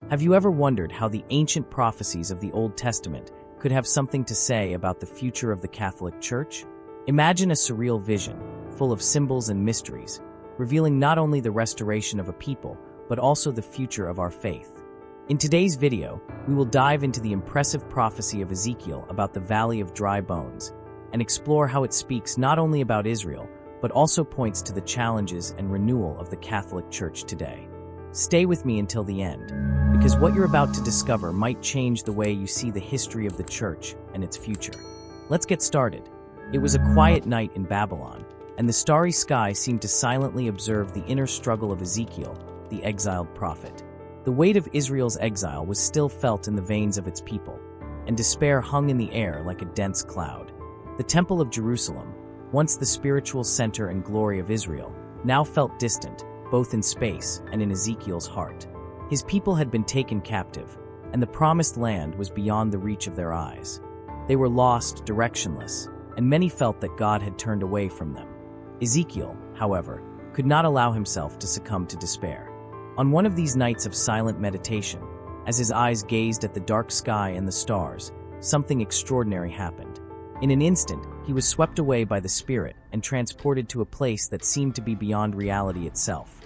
Have you ever wondered how the ancient prophecies of the Old Testament could have something to say about the future of the Catholic Church? Imagine a surreal vision, full of symbols and mysteries, revealing not only the restoration of a people, but also the future of our faith. In today's video, we will dive into the impressive prophecy of Ezekiel about the Valley of Dry Bones, and explore how it speaks not only about Israel, but also points to the challenges and renewal of the Catholic Church today. Stay with me until the end, because what you're about to discover might change the way you see the history of the Church and its future. Let's get started. It was a quiet night in Babylon, and the starry sky seemed to silently observe the inner struggle of Ezekiel, the exiled prophet. The weight of Israel's exile was still felt in the veins of its people, and despair hung in the air like a dense cloud. The Temple of Jerusalem, once the spiritual center and glory of Israel, now felt distant, both in space and in Ezekiel's heart. His people had been taken captive, and the promised land was beyond the reach of their eyes. They were lost, directionless, and many felt that God had turned away from them. Ezekiel, however, could not allow himself to succumb to despair. On one of these nights of silent meditation, as his eyes gazed at the dark sky and the stars, something extraordinary happened. In an instant, he was swept away by the Spirit and transported to a place that seemed to be beyond reality itself.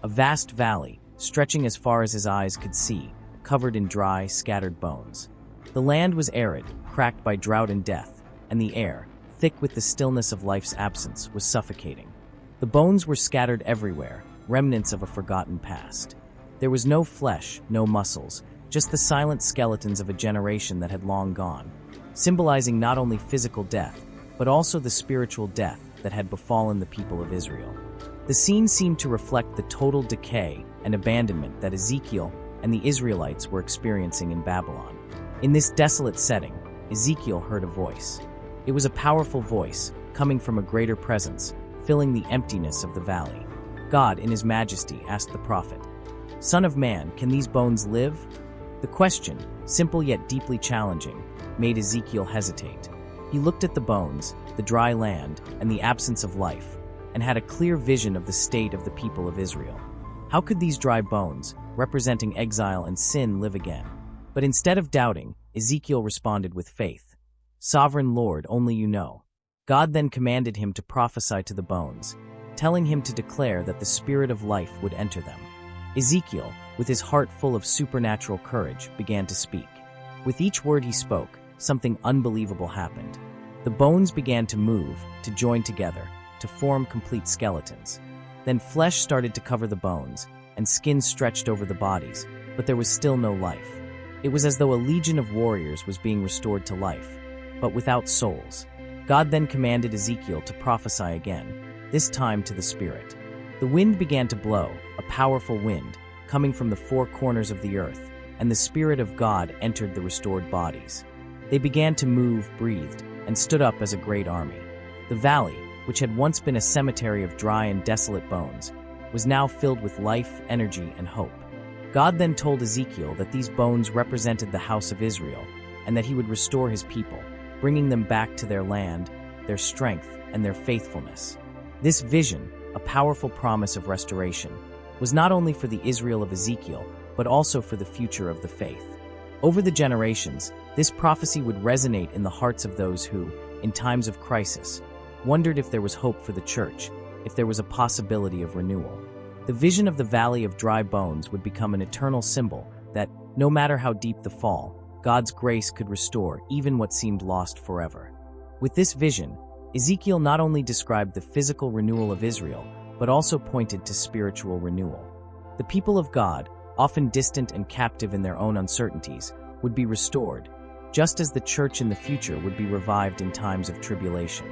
A vast valley, stretching as far as his eyes could see, covered in dry, scattered bones. The land was arid, cracked by drought and death, and the air, thick with the stillness of life's absence, was suffocating. The bones were scattered everywhere, remnants of a forgotten past. There was no flesh, no muscles, just the silent skeletons of a generation that had long gone, symbolizing not only physical death, but also the spiritual death that had befallen the people of Israel. The scene seemed to reflect the total decay and abandonment that Ezekiel and the Israelites were experiencing in Babylon. In this desolate setting, Ezekiel heard a voice. It was a powerful voice, coming from a greater presence, filling the emptiness of the valley. God, in his majesty, asked the prophet, "Son of man, can these bones live?" The question, simple yet deeply challenging, made Ezekiel hesitate. He looked at the bones, the dry land, and the absence of life, and had a clear vision of the state of the people of Israel. How could these dry bones, representing exile and sin, live again? But instead of doubting, Ezekiel responded with faith. "Sovereign Lord, only you know." God then commanded him to prophesy to the bones, telling him to declare that the spirit of life would enter them. Ezekiel, with his heart full of supernatural courage, began to speak. With each word he spoke, something unbelievable happened. The bones began to move, to join together, to form complete skeletons. Then flesh started to cover the bones, and skin stretched over the bodies, but there was still no life. It was as though a legion of warriors was being restored to life, but without souls. God then commanded Ezekiel to prophesy again, this time to the Spirit. The wind began to blow, a powerful wind, coming from the four corners of the earth, and the Spirit of God entered the restored bodies. They began to move, breathed, and stood up as a great army. The valley, which had once been a cemetery of dry and desolate bones, was now filled with life, energy, and hope. God then told Ezekiel that these bones represented the house of Israel, and that he would restore his people, bringing them back to their land, their strength, and their faithfulness. This vision, a powerful promise of restoration, was not only for the Israel of Ezekiel, but also for the future of the faith. Over the generations, this prophecy would resonate in the hearts of those who, in times of crisis, wondered if there was hope for the church, if there was a possibility of renewal. The vision of the Valley of Dry Bones would become an eternal symbol that, no matter how deep the fall, God's grace could restore even what seemed lost forever. With this vision, Ezekiel not only described the physical renewal of Israel, but also pointed to spiritual renewal. The people of God, often distant and captive in their own uncertainties, would be restored, just as the church in the future would be revived in times of tribulation.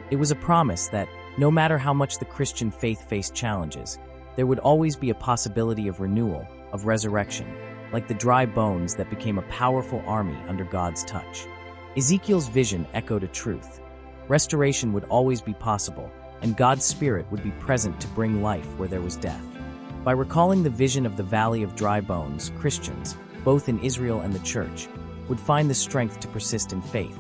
It was a promise that, no matter how much the Christian faith faced challenges, there would always be a possibility of renewal, of resurrection, like the dry bones that became a powerful army under God's touch. Ezekiel's vision echoed a truth. Restoration would always be possible, and God's Spirit would be present to bring life where there was death. By recalling the vision of the Valley of Dry Bones, Christians, both in Israel and the Church, would find the strength to persist in faith,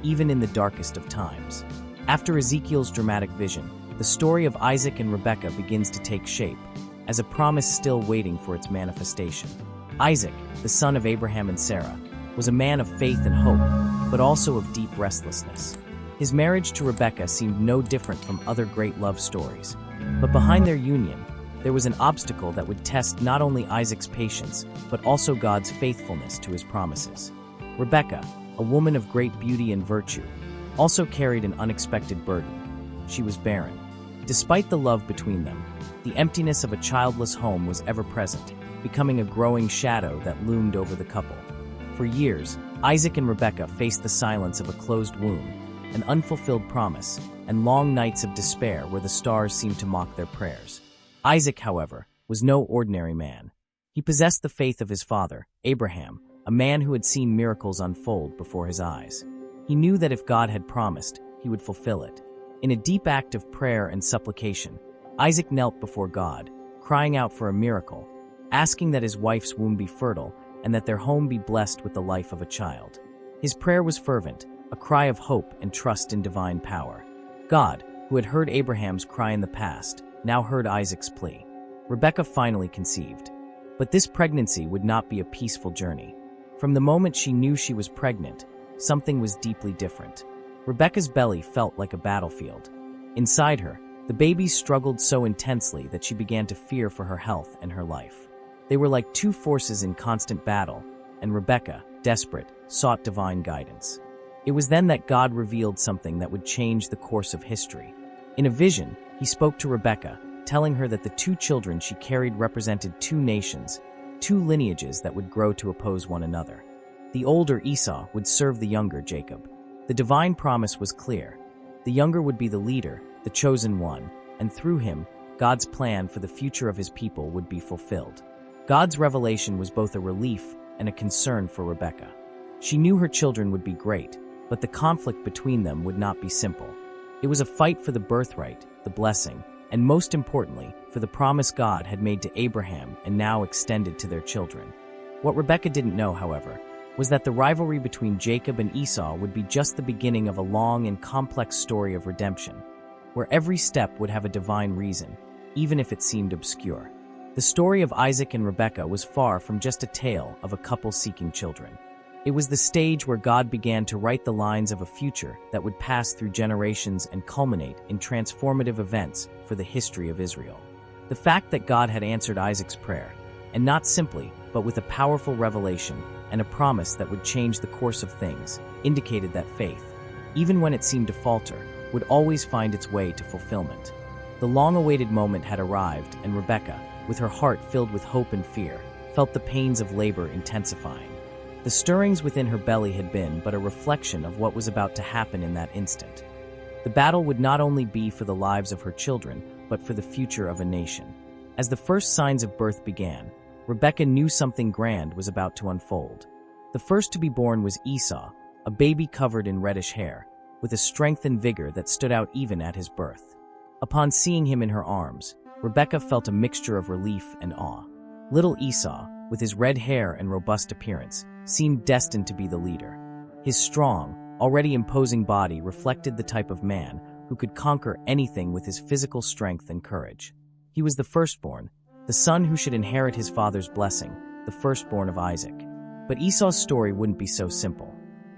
even in the darkest of times. After Ezekiel's dramatic vision, the story of Isaac and Rebekah begins to take shape, as a promise still waiting for its manifestation. Isaac, the son of Abraham and Sarah, was a man of faith and hope, but also of deep restlessness. His marriage to Rebekah seemed no different from other great love stories, but behind their union, there was an obstacle that would test not only Isaac's patience, but also God's faithfulness to his promises. Rebekah, a woman of great beauty and virtue, also carried an unexpected burden. She was barren. Despite the love between them, the emptiness of a childless home was ever present, becoming a growing shadow that loomed over the couple. For years, Isaac and Rebekah faced the silence of a closed womb, an unfulfilled promise, and long nights of despair where the stars seemed to mock their prayers. Isaac, however, was no ordinary man. He possessed the faith of his father, Abraham, a man who had seen miracles unfold before his eyes. He knew that if God had promised, he would fulfill it. In a deep act of prayer and supplication, Isaac knelt before God, crying out for a miracle, asking that his wife's womb be fertile and that their home be blessed with the life of a child. His prayer was fervent, a cry of hope and trust in divine power. God, who had heard Abraham's cry in the past, now heard Isaac's plea. Rebekah finally conceived. But this pregnancy would not be a peaceful journey. From the moment she knew she was pregnant, something was deeply different. Rebekah's belly felt like a battlefield. Inside her, the baby struggled so intensely that she began to fear for her health and her life. They were like two forces in constant battle, and Rebekah, desperate, sought divine guidance. It was then that God revealed something that would change the course of history. In a vision, he spoke to Rebekah, telling her that the two children she carried represented two nations, two lineages that would grow to oppose one another. The older Esau would serve the younger Jacob. The divine promise was clear. The younger would be the leader, the chosen one, and through him, God's plan for the future of his people would be fulfilled. God's revelation was both a relief and a concern for Rebekah. She knew her children would be great, but the conflict between them would not be simple. It was a fight for the birthright, the blessing, and most importantly, for the promise God had made to Abraham and now extended to their children. What Rebekah didn't know, however, was that the rivalry between Jacob and Esau would be just the beginning of a long and complex story of redemption, where every step would have a divine reason, even if it seemed obscure. The story of Isaac and Rebekah was far from just a tale of a couple seeking children. It was the stage where God began to write the lines of a future that would pass through generations and culminate in transformative events for the history of Israel. The fact that God had answered Isaac's prayer, and not simply, but with a powerful revelation and a promise that would change the course of things, indicated that faith, even when it seemed to falter, would always find its way to fulfillment. The long-awaited moment had arrived, and Rebekah, with her heart filled with hope and fear, felt the pains of labor intensifying. The stirrings within her belly had been but a reflection of what was about to happen in that instant. The battle would not only be for the lives of her children, but for the future of a nation. As the first signs of birth began, Rebekah knew something grand was about to unfold. The first to be born was Esau, a baby covered in reddish hair, with a strength and vigor that stood out even at his birth. Upon seeing him in her arms, Rebekah felt a mixture of relief and awe. Little Esau, with his red hair and robust appearance, seemed destined to be the leader. His strong, already imposing body reflected the type of man who could conquer anything with his physical strength and courage. He was the firstborn, the son who should inherit his father's blessing, the firstborn of Isaac. But Esau's story wouldn't be so simple.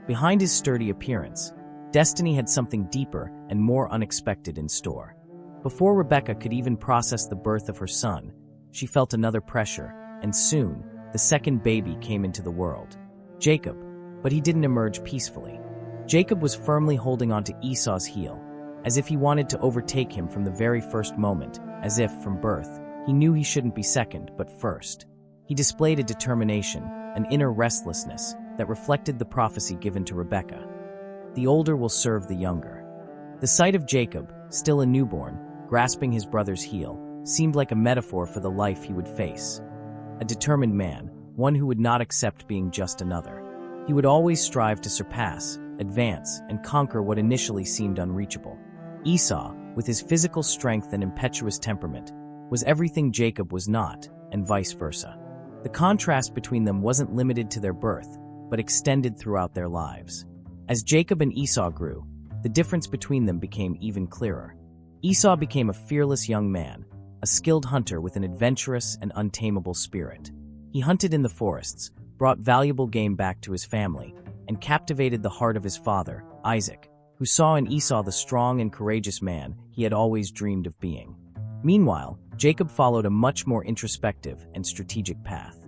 Behind his sturdy appearance, destiny had something deeper and more unexpected in store. Before Rebekah could even process the birth of her son, she felt another pressure, and soon, the second baby came into the world. Jacob, but he didn't emerge peacefully. Jacob was firmly holding onto Esau's heel, as if he wanted to overtake him from the very first moment, as if, from birth, he knew he shouldn't be second, but first. He displayed a determination, an inner restlessness, that reflected the prophecy given to Rebekah. The older will serve the younger. The sight of Jacob, still a newborn, grasping his brother's heel, seemed like a metaphor for the life he would face. A determined man, one who would not accept being just another. He would always strive to surpass, advance, and conquer what initially seemed unreachable. Esau, with his physical strength and impetuous temperament, was everything Jacob was not, and vice versa. The contrast between them wasn't limited to their birth, but extended throughout their lives. As Jacob and Esau grew, the difference between them became even clearer. Esau became a fearless young man, a skilled hunter with an adventurous and untamable spirit. He hunted in the forests, brought valuable game back to his family, and captivated the heart of his father, Isaac, who saw in Esau the strong and courageous man he had always dreamed of being. Meanwhile, Jacob followed a much more introspective and strategic path.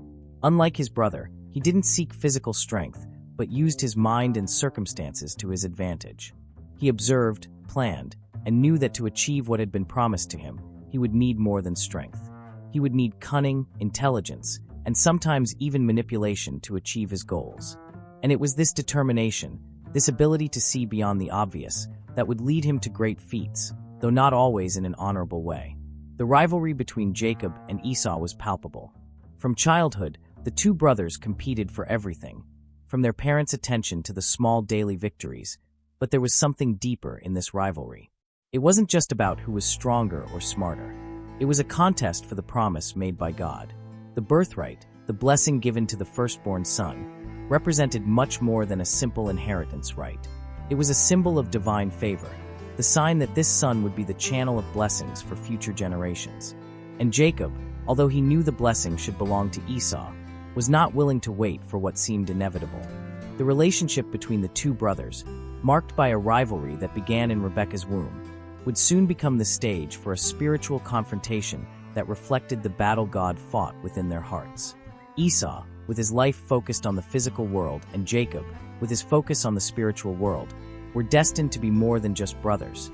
Unlike his brother, he didn't seek physical strength, but used his mind and circumstances to his advantage. He observed, planned, and knew that to achieve what had been promised to him, he would need more than strength. He would need cunning, intelligence, and sometimes even manipulation to achieve his goals. And it was this determination, this ability to see beyond the obvious, that would lead him to great feats, though not always in an honorable way. The rivalry between Jacob and Esau was palpable. From childhood, the two brothers competed for everything, from their parents' attention to the small daily victories, but there was something deeper in this rivalry. It wasn't just about who was stronger or smarter. It was a contest for the promise made by God. The birthright, the blessing given to the firstborn son, represented much more than a simple inheritance right. It was a symbol of divine favor, the sign that this son would be the channel of blessings for future generations. And Jacob, although he knew the blessing should belong to Esau, was not willing to wait for what seemed inevitable. The relationship between the two brothers, marked by a rivalry that began in Rebekah's womb, would soon become the stage for a spiritual confrontation that reflected the battle God fought within their hearts. Esau, with his life focused on the physical world, and Jacob, with his focus on the spiritual world, were destined to be more than just brothers.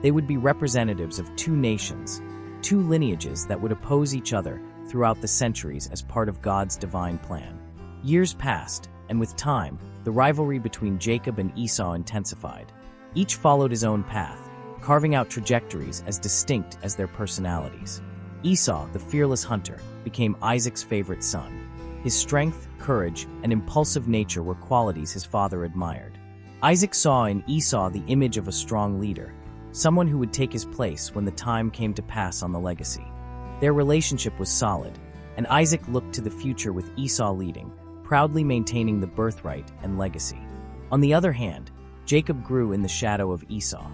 They would be representatives of two nations, two lineages that would oppose each other throughout the centuries as part of God's divine plan. Years passed, and with time, the rivalry between Jacob and Esau intensified. Each followed his own path, carving out trajectories as distinct as their personalities. Esau, the fearless hunter, became Isaac's favorite son. His strength, courage, and impulsive nature were qualities his father admired. Isaac saw in Esau the image of a strong leader, someone who would take his place when the time came to pass on the legacy. Their relationship was solid, and Isaac looked to the future with Esau leading, proudly maintaining the birthright and legacy. On the other hand, Jacob grew in the shadow of Esau.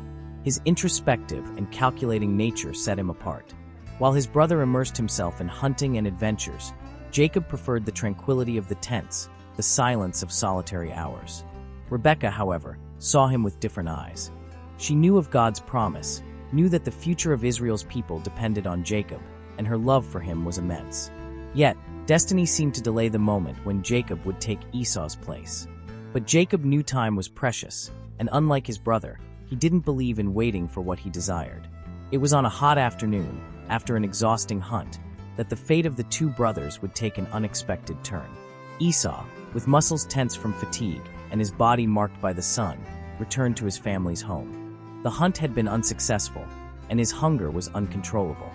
His introspective and calculating nature set him apart. While his brother immersed himself in hunting and adventures, Jacob preferred the tranquility of the tents, the silence of solitary hours. Rebekah, however, saw him with different eyes. She knew of God's promise, knew that the future of Israel's people depended on Jacob, and her love for him was immense. Yet, destiny seemed to delay the moment when Jacob would take Esau's place. But Jacob knew time was precious, and unlike his brother, he didn't believe in waiting for what he desired. It was on a hot afternoon, after an exhausting hunt, that the fate of the two brothers would take an unexpected turn. Esau, with muscles tense from fatigue and his body marked by the sun, returned to his family's home. The hunt had been unsuccessful, and his hunger was uncontrollable.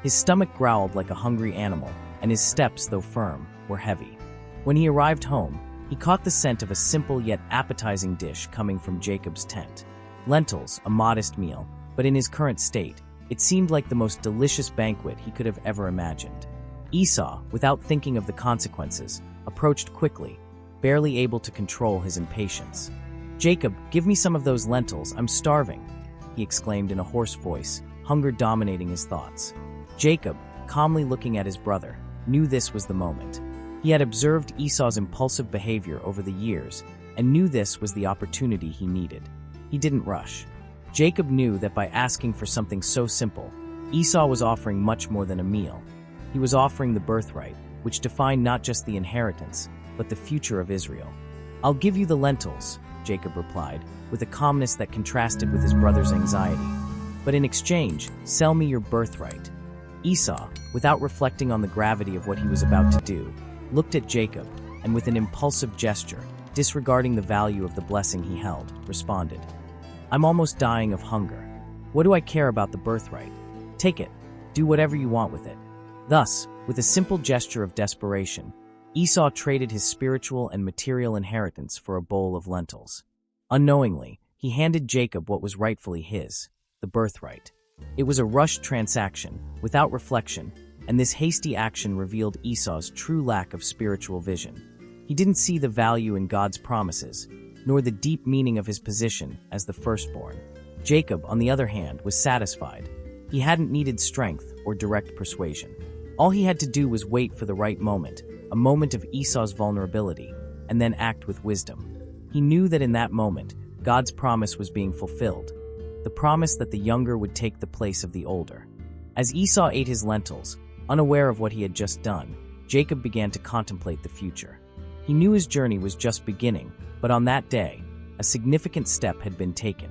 His stomach growled like a hungry animal, and his steps, though firm, were heavy. When he arrived home, he caught the scent of a simple yet appetizing dish coming from Jacob's tent. Lentils, a modest meal, but in his current state, it seemed like the most delicious banquet he could have ever imagined. Esau, without thinking of the consequences, approached quickly, barely able to control his impatience. "Jacob, give me some of those lentils, I'm starving," he exclaimed in a hoarse voice, hunger dominating his thoughts. Jacob, calmly looking at his brother, knew this was the moment. He had observed Esau's impulsive behavior over the years and knew this was the opportunity he needed. He didn't rush. Jacob knew that by asking for something so simple, Esau was offering much more than a meal. He was offering the birthright, which defined not just the inheritance, but the future of Israel. "I'll give you the lentils," Jacob replied, with a calmness that contrasted with his brother's anxiety. "But in exchange, sell me your birthright." Esau, without reflecting on the gravity of what he was about to do, looked at Jacob, and with an impulsive gesture, disregarding the value of the blessing he held, responded, "I'm almost dying of hunger. What do I care about the birthright? Take it. Do whatever you want with it." Thus, with a simple gesture of desperation, Esau traded his spiritual and material inheritance for a bowl of lentils. Unknowingly, he handed Jacob what was rightfully his, the birthright. It was a rushed transaction, without reflection, and this hasty action revealed Esau's true lack of spiritual vision. He didn't see the value in God's promises, nor the deep meaning of his position as the firstborn. Jacob, on the other hand, was satisfied. He hadn't needed strength or direct persuasion. All he had to do was wait for the right moment, a moment of Esau's vulnerability, and then act with wisdom. He knew that in that moment, God's promise was being fulfilled, the promise that the younger would take the place of the older. As Esau ate his lentils, unaware of what he had just done, Jacob began to contemplate the future. He knew his journey was just beginning, but on that day, a significant step had been taken.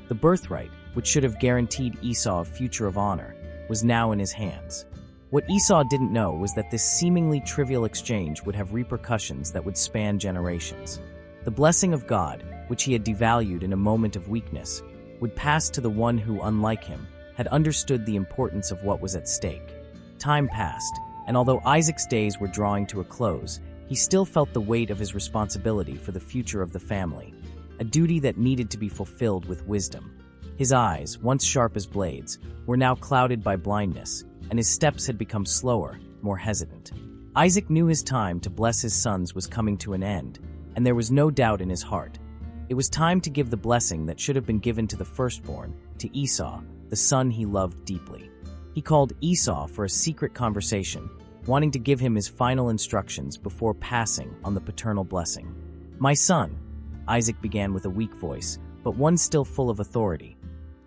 The birthright, which should have guaranteed Esau a future of honor, was now in his hands. What Esau didn't know was that this seemingly trivial exchange would have repercussions that would span generations. The blessing of God, which he had devalued in a moment of weakness, would pass to the one who, unlike him, had understood the importance of what was at stake. Time passed, and although Isaac's days were drawing to a close, he still felt the weight of his responsibility for the future of the family, a duty that needed to be fulfilled with wisdom. His eyes, once sharp as blades, were now clouded by blindness, and his steps had become slower, more hesitant. Isaac knew his time to bless his sons was coming to an end, and there was no doubt in his heart. It was time to give the blessing that should have been given to the firstborn, to Esau, the son he loved deeply. He called Esau for a secret conversation, wanting to give him his final instructions before passing on the paternal blessing. "My son," Isaac began with a weak voice, but one still full of authority.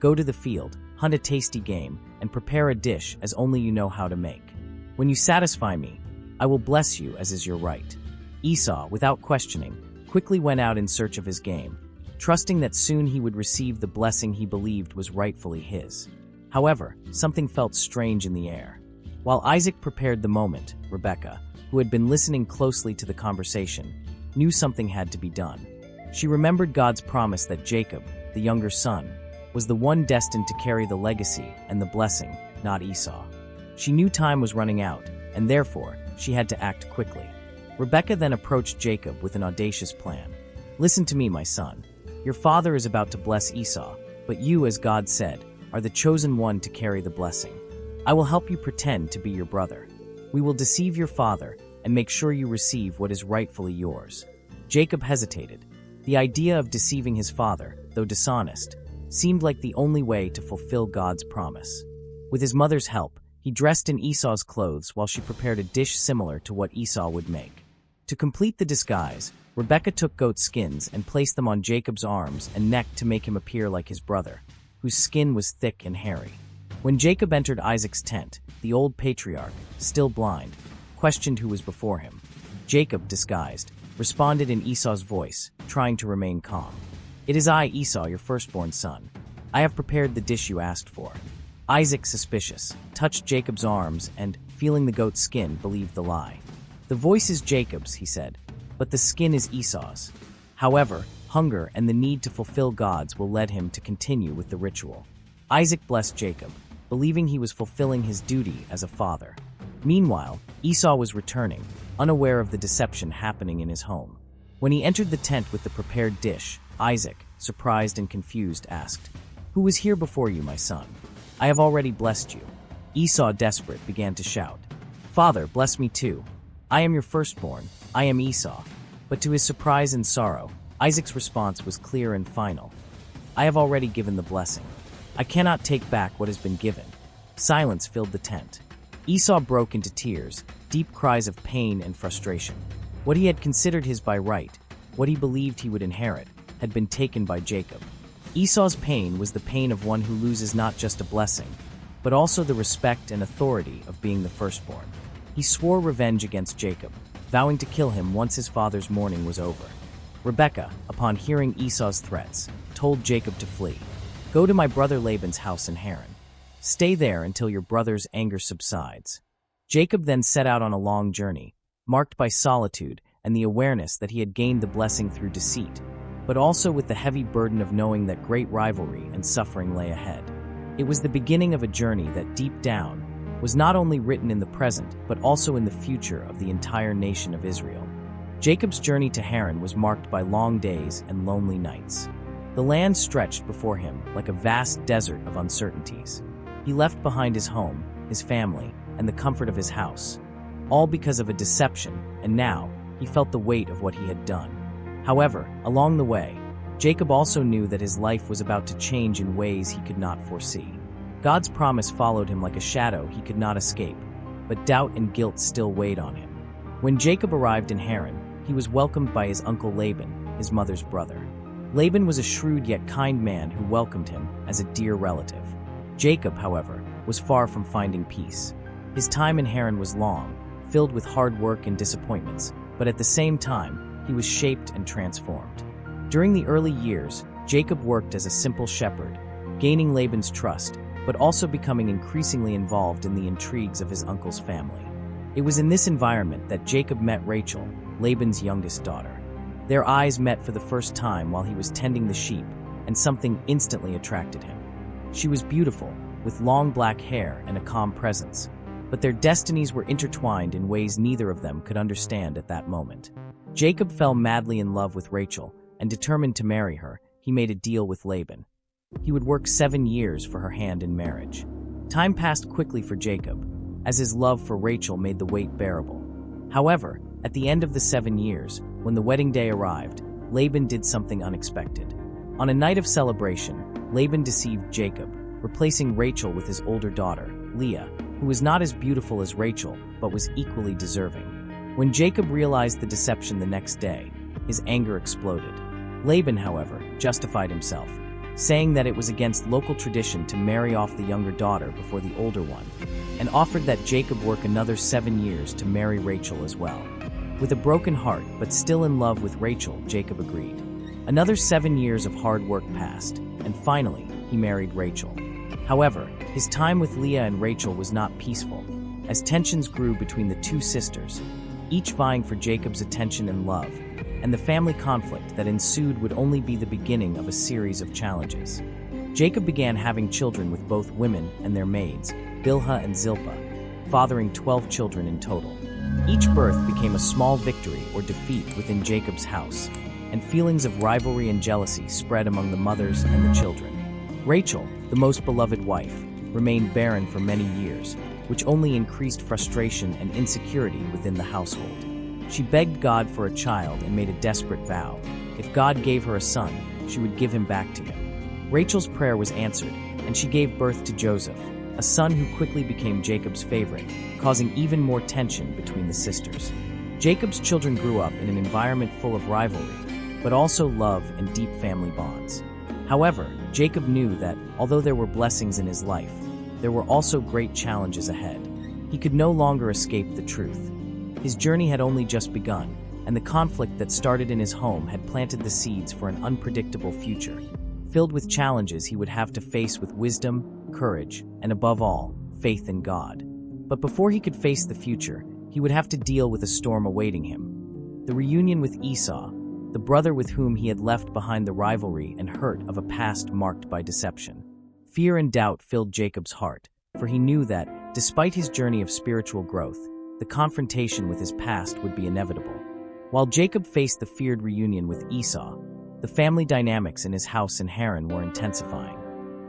"Go to the field, hunt a tasty game, and prepare a dish as only you know how to make. When you satisfy me, I will bless you as is your right." Esau, without questioning, quickly went out in search of his game, trusting that soon he would receive the blessing he believed was rightfully his. However, something felt strange in the air. While Isaac prepared the moment, Rebekah, who had been listening closely to the conversation, knew something had to be done. She remembered God's promise that Jacob, the younger son, was the one destined to carry the legacy and the blessing, not Esau. She knew time was running out, and therefore, she had to act quickly. Rebekah then approached Jacob with an audacious plan. "Listen to me, my son. Your father is about to bless Esau, but you, as God said, are the chosen one to carry the blessing. I will help you pretend to be your brother. We will deceive your father and make sure you receive what is rightfully yours." Jacob hesitated. The idea of deceiving his father, though dishonest, seemed like the only way to fulfill God's promise. With his mother's help, he dressed in Esau's clothes while she prepared a dish similar to what Esau would make. To complete the disguise, Rebekah took goat skins and placed them on Jacob's arms and neck to make him appear like his brother, whose skin was thick and hairy. When Jacob entered Isaac's tent, the old patriarch, still blind, questioned who was before him. Jacob, disguised, responded in Esau's voice, trying to remain calm. "It is I, Esau, your firstborn son. I have prepared the dish you asked for." Isaac, suspicious, touched Jacob's arms and, feeling the goat's skin, believed the lie. "The voice is Jacob's," he said, "but the skin is Esau's." However, hunger and the need to fulfill God's will led him to continue with the ritual. Isaac blessed Jacob, believing he was fulfilling his duty as a father. Meanwhile, Esau was returning, unaware of the deception happening in his home. When he entered the tent with the prepared dish, Isaac, surprised and confused, asked, "Who was here before you, my son? I have already blessed you." Esau, desperate, began to shout, "Father, bless me too. I am your firstborn, I am Esau." But to his surprise and sorrow, Isaac's response was clear and final. "I have already given the blessing. I cannot take back what has been given." Silence filled the tent. Esau broke into tears, deep cries of pain and frustration. What he had considered his by right, what he believed he would inherit, had been taken by Jacob. Esau's pain was the pain of one who loses not just a blessing, but also the respect and authority of being the firstborn. He swore revenge against Jacob, vowing to kill him once his father's mourning was over. Rebekah, upon hearing Esau's threats, told Jacob to flee. "Go to my brother Laban's house in Haran. Stay there until your brother's anger subsides." Jacob then set out on a long journey, marked by solitude and the awareness that he had gained the blessing through deceit, but also with the heavy burden of knowing that great rivalry and suffering lay ahead. It was the beginning of a journey that, deep down, was not only written in the present, but also in the future of the entire nation of Israel. Jacob's journey to Haran was marked by long days and lonely nights. The land stretched before him like a vast desert of uncertainties. He left behind his home, his family, and the comfort of his house, all because of a deception, and now he felt the weight of what he had done. However, along the way, Jacob also knew that his life was about to change in ways he could not foresee. God's promise followed him like a shadow he could not escape, but doubt and guilt still weighed on him. When Jacob arrived in Haran, he was welcomed by his uncle Laban, his mother's brother. Laban was a shrewd yet kind man who welcomed him as a dear relative. Jacob, however, was far from finding peace. His time in Haran was long, filled with hard work and disappointments, but at the same time, he was shaped and transformed. During the early years, Jacob worked as a simple shepherd, gaining Laban's trust, but also becoming increasingly involved in the intrigues of his uncle's family. It was in this environment that Jacob met Rachel, Laban's youngest daughter. Their eyes met for the first time while he was tending the sheep, and something instantly attracted him. She was beautiful, with long black hair and a calm presence, but their destinies were intertwined in ways neither of them could understand at that moment. Jacob fell madly in love with Rachel, and determined to marry her, he made a deal with Laban. He would work 7 years for her hand in marriage. Time passed quickly for Jacob, as his love for Rachel made the wait bearable. However, at the end of the 7 years, when the wedding day arrived, Laban did something unexpected. On a night of celebration, Laban deceived Jacob, replacing Rachel with his older daughter, Leah, who was not as beautiful as Rachel, but was equally deserving. When Jacob realized the deception the next day, his anger exploded. Laban, however, justified himself, saying that it was against local tradition to marry off the younger daughter before the older one, and offered that Jacob work another 7 years to marry Rachel as well. With a broken heart, but still in love with Rachel, Jacob agreed. Another 7 years of hard work passed, and finally, he married Rachel. However, his time with Leah and Rachel was not peaceful, as tensions grew between the two sisters, each vying for Jacob's attention and love, and the family conflict that ensued would only be the beginning of a series of challenges. Jacob began having children with both women and their maids, Bilhah and Zilpah, fathering 12 children in total. Each birth became a small victory or defeat within Jacob's house, and feelings of rivalry and jealousy spread among the mothers and the children. Rachel, the most beloved wife, remained barren for many years, which only increased frustration and insecurity within the household. She begged God for a child and made a desperate vow. If God gave her a son, she would give him back to him. Rachel's prayer was answered, and she gave birth to Joseph, a son who quickly became Jacob's favorite, causing even more tension between the sisters. Jacob's children grew up in an environment full of rivalry, but also love and deep family bonds. However, Jacob knew that, although there were blessings in his life, there were also great challenges ahead. He could no longer escape the truth. His journey had only just begun, and the conflict that started in his home had planted the seeds for an unpredictable future, filled with challenges he would have to face with wisdom, courage, and above all, faith in God. But before he could face the future, he would have to deal with a storm awaiting him. The reunion with Esau, the brother with whom he had left behind the rivalry and hurt of a past marked by deception. Fear and doubt filled Jacob's heart, for he knew that, despite his journey of spiritual growth, the confrontation with his past would be inevitable. While Jacob faced the feared reunion with Esau, the family dynamics in his house in Haran were intensifying.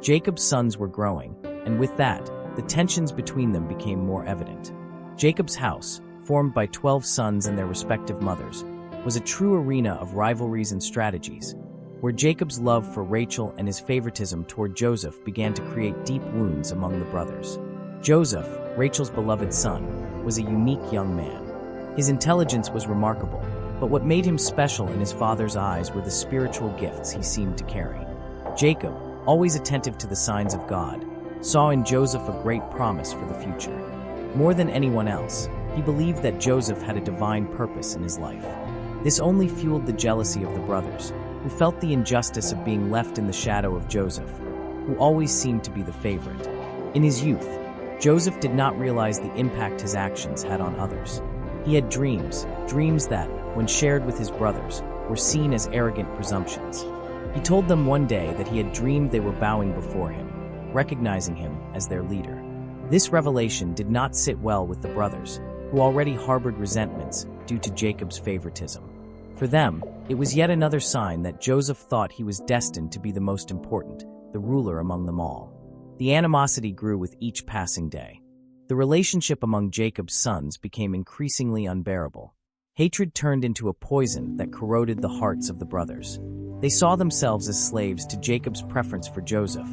Jacob's sons were growing, and with that, the tensions between them became more evident. Jacob's house, formed by 12 sons and their respective mothers, was a true arena of rivalries and strategies, where Jacob's love for Rachel and his favoritism toward Joseph began to create deep wounds among the brothers. Joseph, Rachel's beloved son, was a unique young man. His intelligence was remarkable, but what made him special in his father's eyes were the spiritual gifts he seemed to carry. Jacob, always attentive to the signs of God, saw in Joseph a great promise for the future. More than anyone else, he believed that Joseph had a divine purpose in his life. This only fueled the jealousy of the brothers, who felt the injustice of being left in the shadow of Joseph, who always seemed to be the favorite. In his youth, Joseph did not realize the impact his actions had on others. He had dreams that, when shared with his brothers, were seen as arrogant presumptions. He told them one day that he had dreamed they were bowing before him, recognizing him as their leader. This revelation did not sit well with the brothers, who already harbored resentments due to Jacob's favoritism. For them, it was yet another sign that Joseph thought he was destined to be the most important, the ruler among them all. The animosity grew with each passing day. The relationship among Jacob's sons became increasingly unbearable. Hatred turned into a poison that corroded the hearts of the brothers. They saw themselves as slaves to Jacob's preference for Joseph,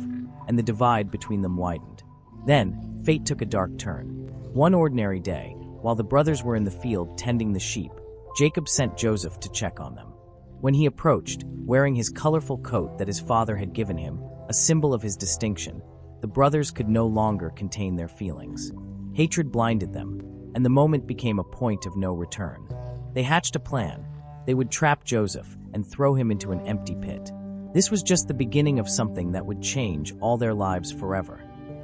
and the divide between them widened. Then, fate took a dark turn. One ordinary day, while the brothers were in the field tending the sheep, Jacob sent Joseph to check on them. When he approached, wearing his colorful coat that his father had given him, a symbol of his distinction, the brothers could no longer contain their feelings. Hatred blinded them, and the moment became a point of no return. They hatched a plan. They would trap Joseph and throw him into an empty pit. This was just the beginning of something that would change all their lives forever.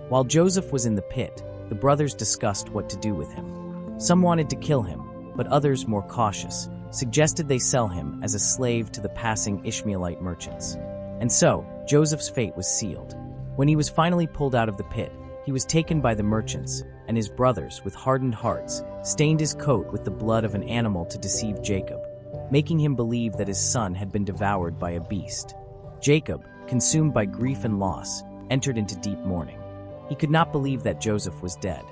While Joseph was in the pit, the brothers discussed what to do with him. Some wanted to kill him, but others, more cautious, suggested they sell him as a slave to the passing Ishmaelite merchants. And so, Joseph's fate was sealed. When he was finally pulled out of the pit, he was taken by the merchants, and his brothers, with hardened hearts, stained his coat with the blood of an animal to deceive Jacob, making him believe that his son had been devoured by a beast. Jacob, consumed by grief and loss, entered into deep mourning. He could not believe that Joseph was dead.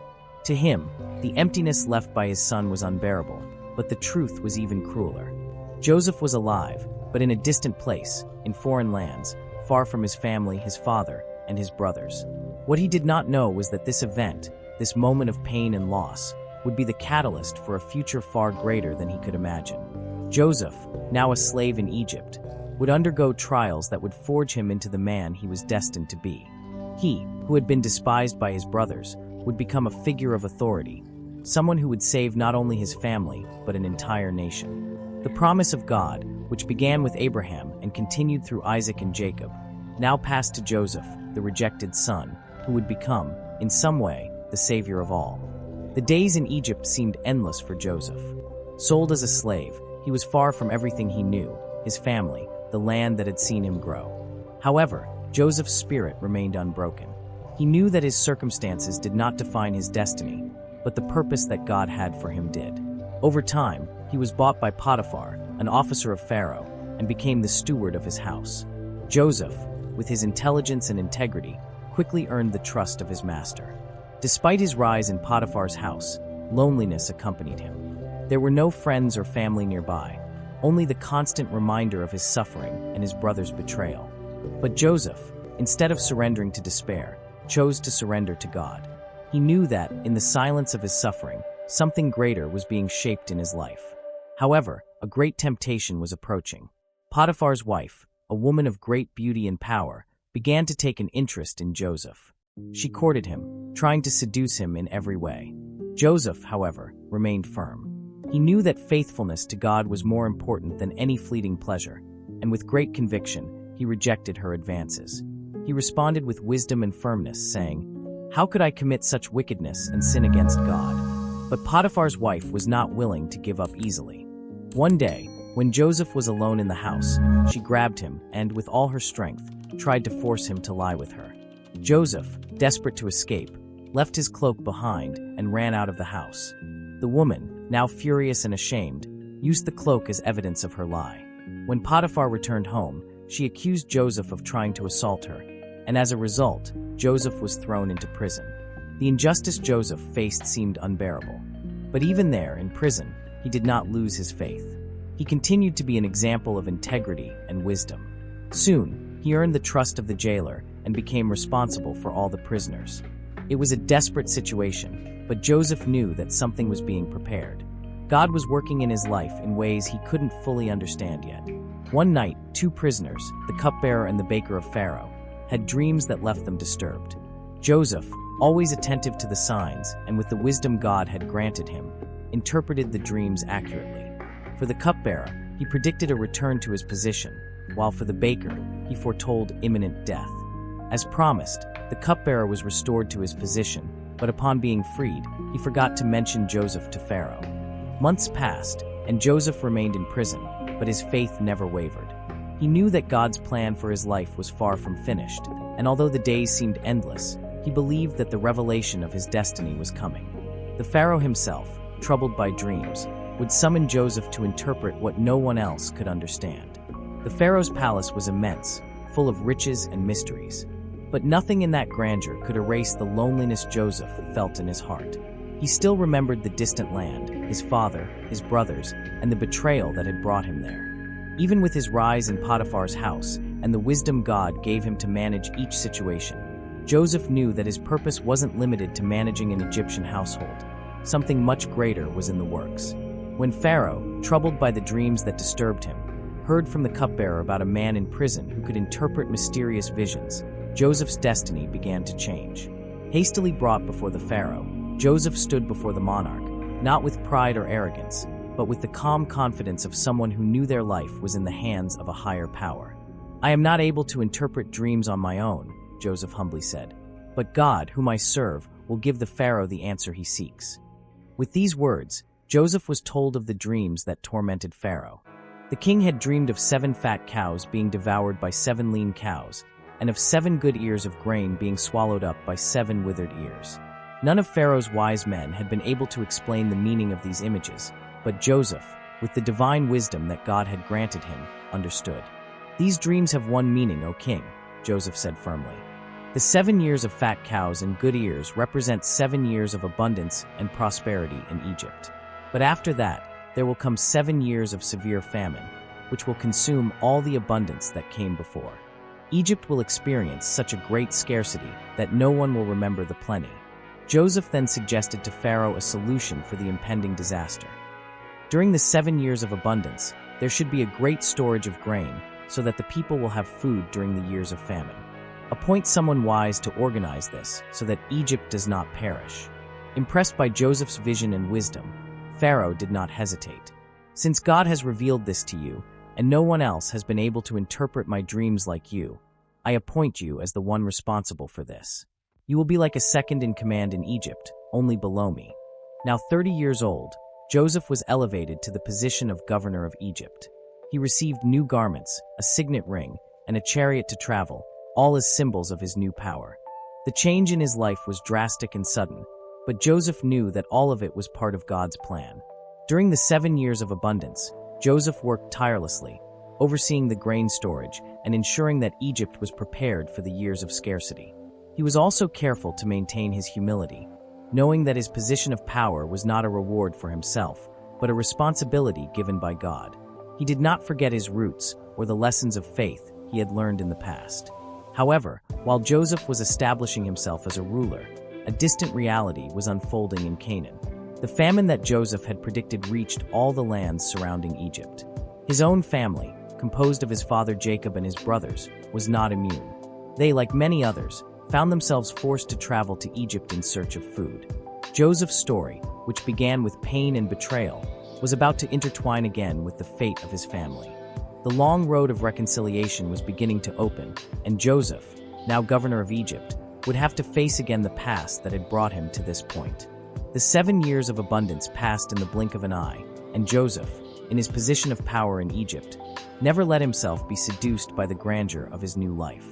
To him, the emptiness left by his son was unbearable, but the truth was even crueler. Joseph was alive, but in a distant place, in foreign lands, far from his family, his father, and his brothers. What he did not know was that this event, this moment of pain and loss, would be the catalyst for a future far greater than he could imagine. Joseph, now a slave in Egypt, would undergo trials that would forge him into the man he was destined to be. He, who had been despised by his brothers, would become a figure of authority, someone who would save not only his family, but an entire nation. The promise of God, which began with Abraham and continued through Isaac and Jacob, now passed to Joseph, the rejected son, who would become, in some way, the savior of all. The days in Egypt seemed endless for Joseph. Sold as a slave, he was far from everything he knew, his family, the land that had seen him grow. However, Joseph's spirit remained unbroken. He knew that his circumstances did not define his destiny, but the purpose that God had for him did. Over time, he was bought by Potiphar, an officer of Pharaoh, and became the steward of his house. Joseph, with his intelligence and integrity, quickly earned the trust of his master. Despite his rise in Potiphar's house, loneliness accompanied him. There were no friends or family nearby, only the constant reminder of his suffering and his brother's betrayal. But Joseph, instead of surrendering to despair, chose to surrender to God. He knew that, in the silence of his suffering, something greater was being shaped in his life. However, a great temptation was approaching. Potiphar's wife, a woman of great beauty and power, began to take an interest in Joseph. She courted him, trying to seduce him in every way. Joseph, however, remained firm. He knew that faithfulness to God was more important than any fleeting pleasure, and with great conviction, he rejected her advances. He responded with wisdom and firmness, saying, "How could I commit such wickedness and sin against God?" But Potiphar's wife was not willing to give up easily. One day, when Joseph was alone in the house, she grabbed him and, with all her strength, tried to force him to lie with her. Joseph, desperate to escape, left his cloak behind and ran out of the house. The woman, now furious and ashamed, used the cloak as evidence of her lie. When Potiphar returned home, she accused Joseph of trying to assault her, and as a result, Joseph was thrown into prison. The injustice Joseph faced seemed unbearable. But even there, in prison, he did not lose his faith. He continued to be an example of integrity and wisdom. Soon, he earned the trust of the jailer and became responsible for all the prisoners. It was a desperate situation, but Joseph knew that something was being prepared. God was working in his life in ways he couldn't fully understand yet. One night, two prisoners, the cupbearer and the baker of Pharaoh, had dreams that left them disturbed. Joseph, always attentive to the signs and with the wisdom God had granted him, interpreted the dreams accurately. For the cupbearer, he predicted a return to his position, while for the baker, he foretold imminent death. As promised, the cupbearer was restored to his position, but upon being freed, he forgot to mention Joseph to Pharaoh. Months passed, and Joseph remained in prison, but his faith never wavered. He knew that God's plan for his life was far from finished, and although the days seemed endless, he believed that the revelation of his destiny was coming. The Pharaoh himself, troubled by dreams, would summon Joseph to interpret what no one else could understand. The Pharaoh's palace was immense, full of riches and mysteries. But nothing in that grandeur could erase the loneliness Joseph felt in his heart. He still remembered the distant land, his father, his brothers, and the betrayal that had brought him there. Even with his rise in Potiphar's house and the wisdom God gave him to manage each situation, Joseph knew that his purpose wasn't limited to managing an Egyptian household. something much greater was in the works. When Pharaoh, troubled by the dreams that disturbed him, heard from the cupbearer about a man in prison who could interpret mysterious visions, Joseph's destiny began to change. Hastily brought before the Pharaoh, Joseph stood before the monarch, not with pride or arrogance, but with the calm confidence of someone who knew their life was in the hands of a higher power. "I am not able to interpret dreams on my own," Joseph humbly said, "but God, whom I serve, will give the Pharaoh the answer he seeks." With these words, Joseph was told of the dreams that tormented Pharaoh. The king had dreamed of 7 fat cows being devoured by 7 lean cows, and of 7 good ears of grain being swallowed up by 7 withered ears. None of Pharaoh's wise men had been able to explain the meaning of these images, but Joseph, with the divine wisdom that God had granted him, understood. "These dreams have one meaning, O king," Joseph said firmly. "The 7 years of fat cows and good ears represent 7 years of abundance and prosperity in Egypt. But after that, there will come 7 years of severe famine, which will consume all the abundance that came before. Egypt will experience such a great scarcity that no one will remember the plenty." Joseph then suggested to Pharaoh a solution for the impending disaster. During the 7 years of abundance, there should be a great storage of grain so that the people will have food during the years of famine. Appoint someone wise to organize this so that Egypt does not perish. Impressed by Joseph's vision and wisdom, Pharaoh did not hesitate. "Since God has revealed this to you, and no one else has been able to interpret my dreams like you, I appoint you as the one responsible for this. You will be like a second in command in Egypt, only below me." Now 30 years old, Joseph was elevated to the position of governor of Egypt. He received new garments, a signet ring, and a chariot to travel, all as symbols of his new power. The change in his life was drastic and sudden, but Joseph knew that all of it was part of God's plan. During the 7 years of abundance, Joseph worked tirelessly, overseeing the grain storage and ensuring that Egypt was prepared for the years of scarcity. He was also careful to maintain his humility, knowing that his position of power was not a reward for himself, but a responsibility given by God. He did not forget his roots or the lessons of faith he had learned in the past. However, while Joseph was establishing himself as a ruler, a distant reality was unfolding in Canaan. The famine that Joseph had predicted reached all the lands surrounding Egypt. His own family, composed of his father Jacob and his brothers, was not immune. They, like many others, found themselves forced to travel to Egypt in search of food. Joseph's story, which began with pain and betrayal, was about to intertwine again with the fate of his family. The long road of reconciliation was beginning to open, and Joseph, now governor of Egypt, would have to face again the past that had brought him to this point. The 7 years of abundance passed in the blink of an eye, and Joseph, in his position of power in Egypt, never let himself be seduced by the grandeur of his new life.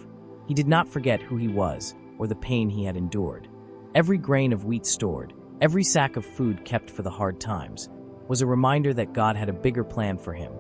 He did not forget who he was or the pain he had endured. Every grain of wheat stored, every sack of food kept for the hard times, was a reminder that God had a bigger plan for him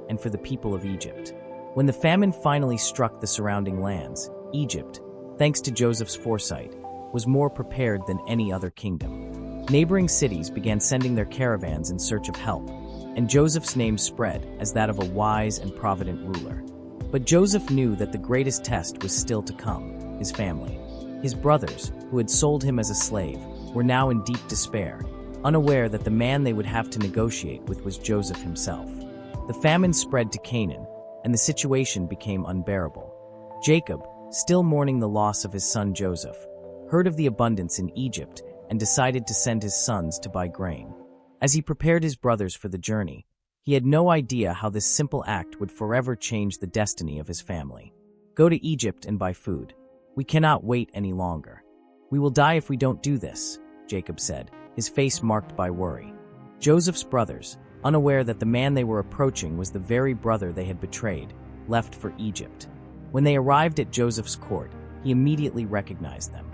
and for the people of Egypt. When the famine finally struck the surrounding lands, Egypt, thanks to Joseph's foresight, was more prepared than any other kingdom. Neighboring cities began sending their caravans in search of help, and Joseph's name spread as that of a wise and provident ruler. But Joseph knew that the greatest test was still to come: his family. His brothers, who had sold him as a slave, were now in deep despair, unaware that the man they would have to negotiate with was Joseph himself. The famine spread to Canaan, and the situation became unbearable. Jacob, still mourning the loss of his son Joseph, heard of the abundance in Egypt and decided to send his sons to buy grain. As he prepared his brothers for the journey, he had no idea how this simple act would forever change the destiny of his family. "Go to Egypt and buy food. We cannot wait any longer. We will die if we don't do this," Jacob said, his face marked by worry. Joseph's brothers, unaware that the man they were approaching was the very brother they had betrayed, left for Egypt. When they arrived at Joseph's court, he immediately recognized them.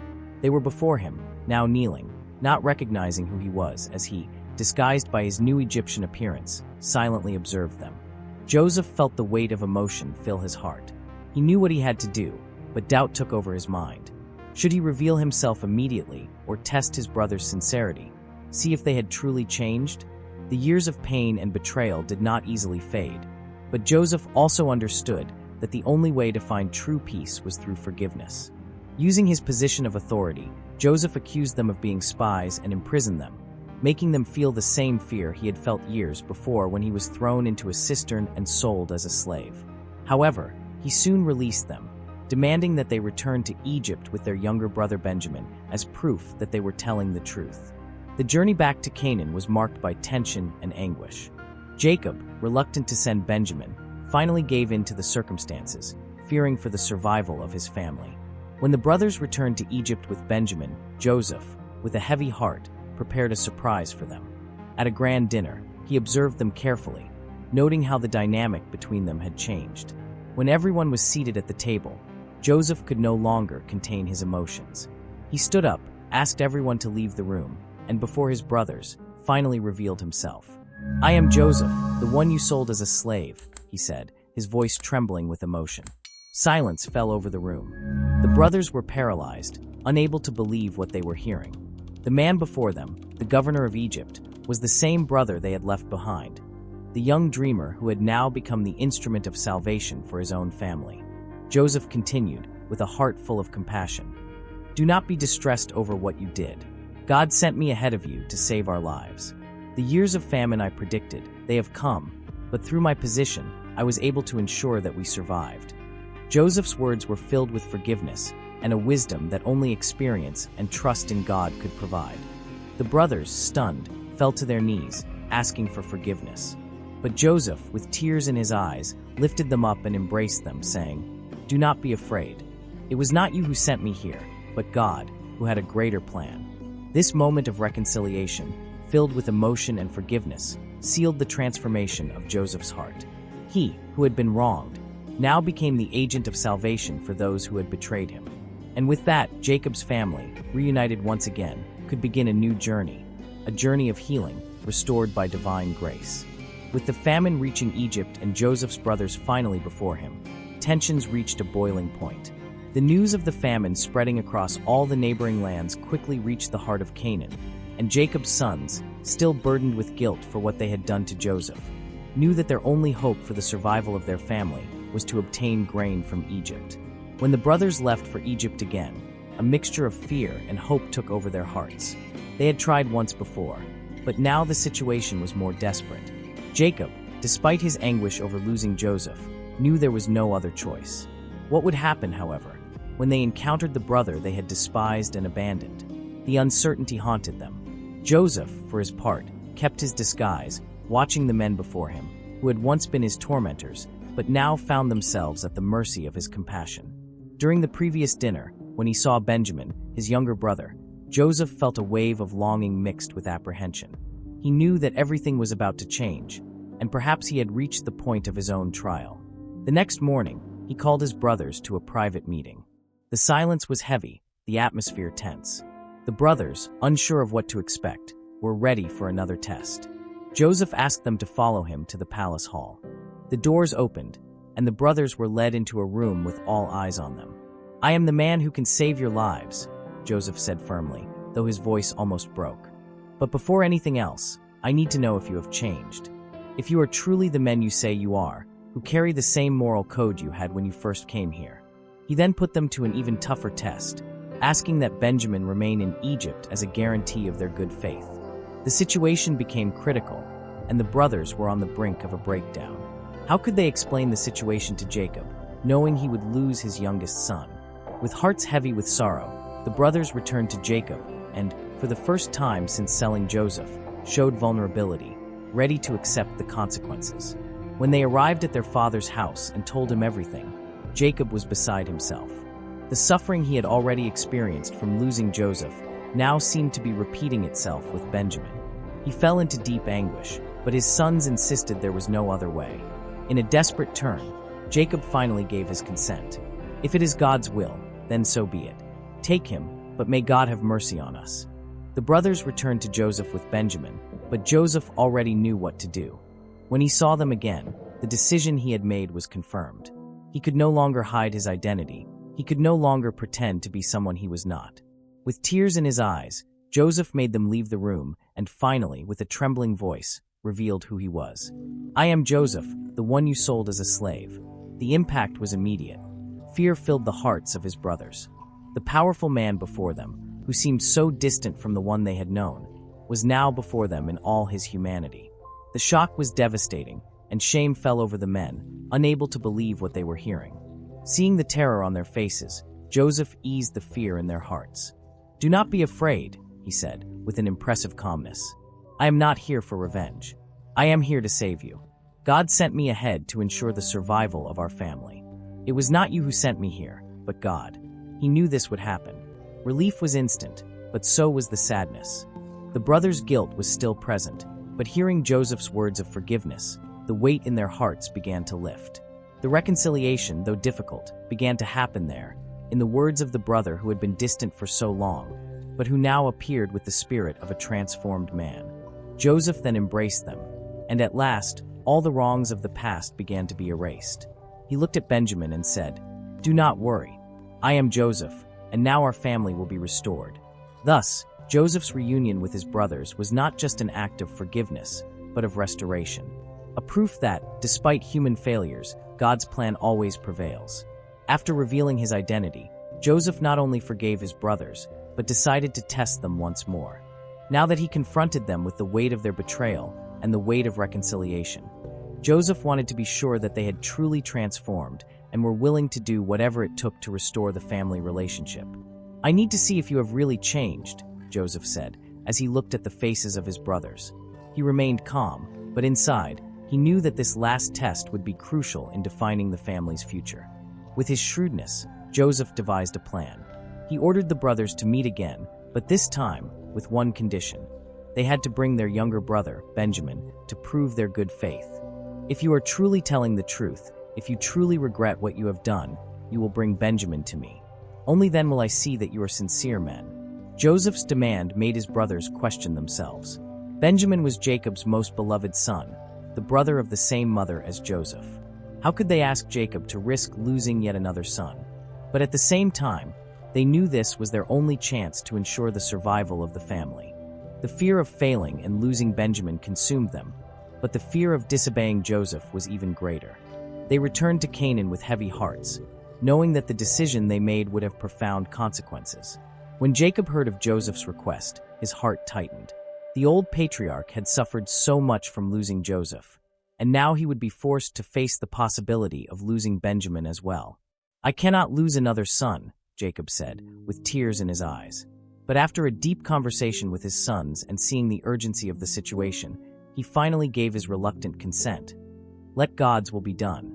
They were before him, now kneeling, not recognizing who he was, as he, disguised by his new Egyptian appearance, silently observed them. Joseph felt the weight of emotion fill his heart. He knew what he had to do, but doubt took over his mind. Should he reveal himself immediately or test his brother's sincerity, see if they had truly changed? The years of pain and betrayal did not easily fade, but Joseph also understood that the only way to find true peace was through forgiveness. Using his position of authority, Joseph accused them of being spies and imprisoned them, making them feel the same fear he had felt years before when he was thrown into a cistern and sold as a slave. However, he soon released them, demanding that they return to Egypt with their younger brother Benjamin as proof that they were telling the truth. The journey back to Canaan was marked by tension and anguish. Jacob, reluctant to send Benjamin, finally gave in to the circumstances, fearing for the survival of his family. When the brothers returned to Egypt with Benjamin, Joseph, with a heavy heart, prepared a surprise for them. At a grand dinner, he observed them carefully, noting how the dynamic between them had changed. When everyone was seated at the table, Joseph could no longer contain his emotions. He stood up, asked everyone to leave the room, and before his brothers, finally revealed himself. "I am Joseph, the one you sold as a slave," he said, his voice trembling with emotion. Silence fell over the room. The brothers were paralyzed, unable to believe what they were hearing. The man before them, the governor of Egypt, was the same brother they had left behind, the young dreamer who had now become the instrument of salvation for his own family. Joseph continued, with a heart full of compassion. "Do not be distressed over what you did. God sent me ahead of you to save our lives. The years of famine I predicted, they have come, but through my position, I was able to ensure that we survived." Joseph's words were filled with forgiveness and a wisdom that only experience and trust in God could provide. The brothers, stunned, fell to their knees, asking for forgiveness. But Joseph, with tears in his eyes, lifted them up and embraced them, saying, "Do not be afraid. It was not you who sent me here, but God, who had a greater plan." This moment of reconciliation, filled with emotion and forgiveness, sealed the transformation of Joseph's heart. He, who had been wronged, now became the agent of salvation for those who had betrayed him. And with that, Jacob's family, reunited once again, could begin a new journey, a journey of healing, restored by divine grace. With the famine reaching Egypt and Joseph's brothers finally before him, tensions reached a boiling point. The news of the famine spreading across all the neighboring lands quickly reached the heart of Canaan, and Jacob's sons, still burdened with guilt for what they had done to Joseph, knew that their only hope for the survival of their family was to obtain grain from Egypt. When the brothers left for Egypt again, a mixture of fear and hope took over their hearts. They had tried once before, but now the situation was more desperate. Jacob, despite his anguish over losing Joseph, knew there was no other choice. What would happen, however, when they encountered the brother they had despised and abandoned? The uncertainty haunted them. Joseph, for his part, kept his disguise, watching the men before him, who had once been his tormentors, but now found themselves at the mercy of his compassion. During the previous dinner, when he saw Benjamin, his younger brother, Joseph felt a wave of longing mixed with apprehension. He knew that everything was about to change, and perhaps he had reached the point of his own trial. The next morning, he called his brothers to a private meeting. The silence was heavy, the atmosphere tense. The brothers, unsure of what to expect, were ready for another test. Joseph asked them to follow him to the palace hall. The doors opened, and the brothers were led into a room with all eyes on them. "I am the man who can save your lives," Joseph said firmly, though his voice almost broke. "But before anything else, I need to know if you have changed. If you are truly the men you say you are, who carry the same moral code you had when you first came here." He then put them to an even tougher test, asking that Benjamin remain in Egypt as a guarantee of their good faith. The situation became critical, and the brothers were on the brink of a breakdown. How could they explain the situation to Jacob, knowing he would lose his youngest son? With hearts heavy with sorrow, the brothers returned to Jacob and, for the first time since selling Joseph, showed vulnerability, ready to accept the consequences. When they arrived at their father's house and told him everything, Jacob was beside himself. The suffering he had already experienced from losing Joseph now seemed to be repeating itself with Benjamin. He fell into deep anguish, but his sons insisted there was no other way. In a desperate turn, Jacob finally gave his consent. "If it is God's will, then so be it. Take him, but may God have mercy on us." The brothers returned to Joseph with Benjamin, but Joseph already knew what to do. When he saw them again, the decision he had made was confirmed. He could no longer hide his identity. He could no longer pretend to be someone he was not. With tears in his eyes, Joseph made them leave the room and finally, with a trembling voice, revealed who he was. "I am Joseph, the one you sold as a slave." The impact was immediate. Fear filled the hearts of his brothers. The powerful man before them, who seemed so distant from the one they had known, was now before them in all his humanity. The shock was devastating, and shame fell over the men, unable to believe what they were hearing. Seeing the terror on their faces, Joseph eased the fear in their hearts. "Do not be afraid," he said, with an impressive calmness. "I am not here for revenge. I am here to save you. God sent me ahead to ensure the survival of our family. It was not you who sent me here, but God. He knew this would happen." Relief was instant, but so was the sadness. The brothers' guilt was still present, but hearing Joseph's words of forgiveness, the weight in their hearts began to lift. The reconciliation, though difficult, began to happen there, in the words of the brother who had been distant for so long, but who now appeared with the spirit of a transformed man. Joseph then embraced them, and at last, all the wrongs of the past began to be erased. He looked at Benjamin and said, "Do not worry. I am Joseph, and now our family will be restored." Thus, Joseph's reunion with his brothers was not just an act of forgiveness, but of restoration. A proof that, despite human failures, God's plan always prevails. After revealing his identity, Joseph not only forgave his brothers, but decided to test them once more. Now that he confronted them with the weight of their betrayal and the weight of reconciliation, Joseph wanted to be sure that they had truly transformed and were willing to do whatever it took to restore the family relationship. "I need to see if you have really changed," Joseph said, as he looked at the faces of his brothers. He remained calm, but inside, he knew that this last test would be crucial in defining the family's future. With his shrewdness, Joseph devised a plan. He ordered the brothers to meet again, but this time with one condition. They had to bring their younger brother, Benjamin, to prove their good faith. "If you are truly telling the truth, if you truly regret what you have done, you will bring Benjamin to me. Only then will I see that you are sincere men." Joseph's demand made his brothers question themselves. Benjamin was Jacob's most beloved son, the brother of the same mother as Joseph. How could they ask Jacob to risk losing yet another son? But at the same time, they knew this was their only chance to ensure the survival of the family. The fear of failing and losing Benjamin consumed them, but the fear of disobeying Joseph was even greater. They returned to Canaan with heavy hearts, knowing that the decision they made would have profound consequences. When Jacob heard of Joseph's request, his heart tightened. The old patriarch had suffered so much from losing Joseph, and now he would be forced to face the possibility of losing Benjamin as well. "I cannot lose another son," Jacob said, with tears in his eyes. But after a deep conversation with his sons and seeing the urgency of the situation, he finally gave his reluctant consent. "Let God's will be done."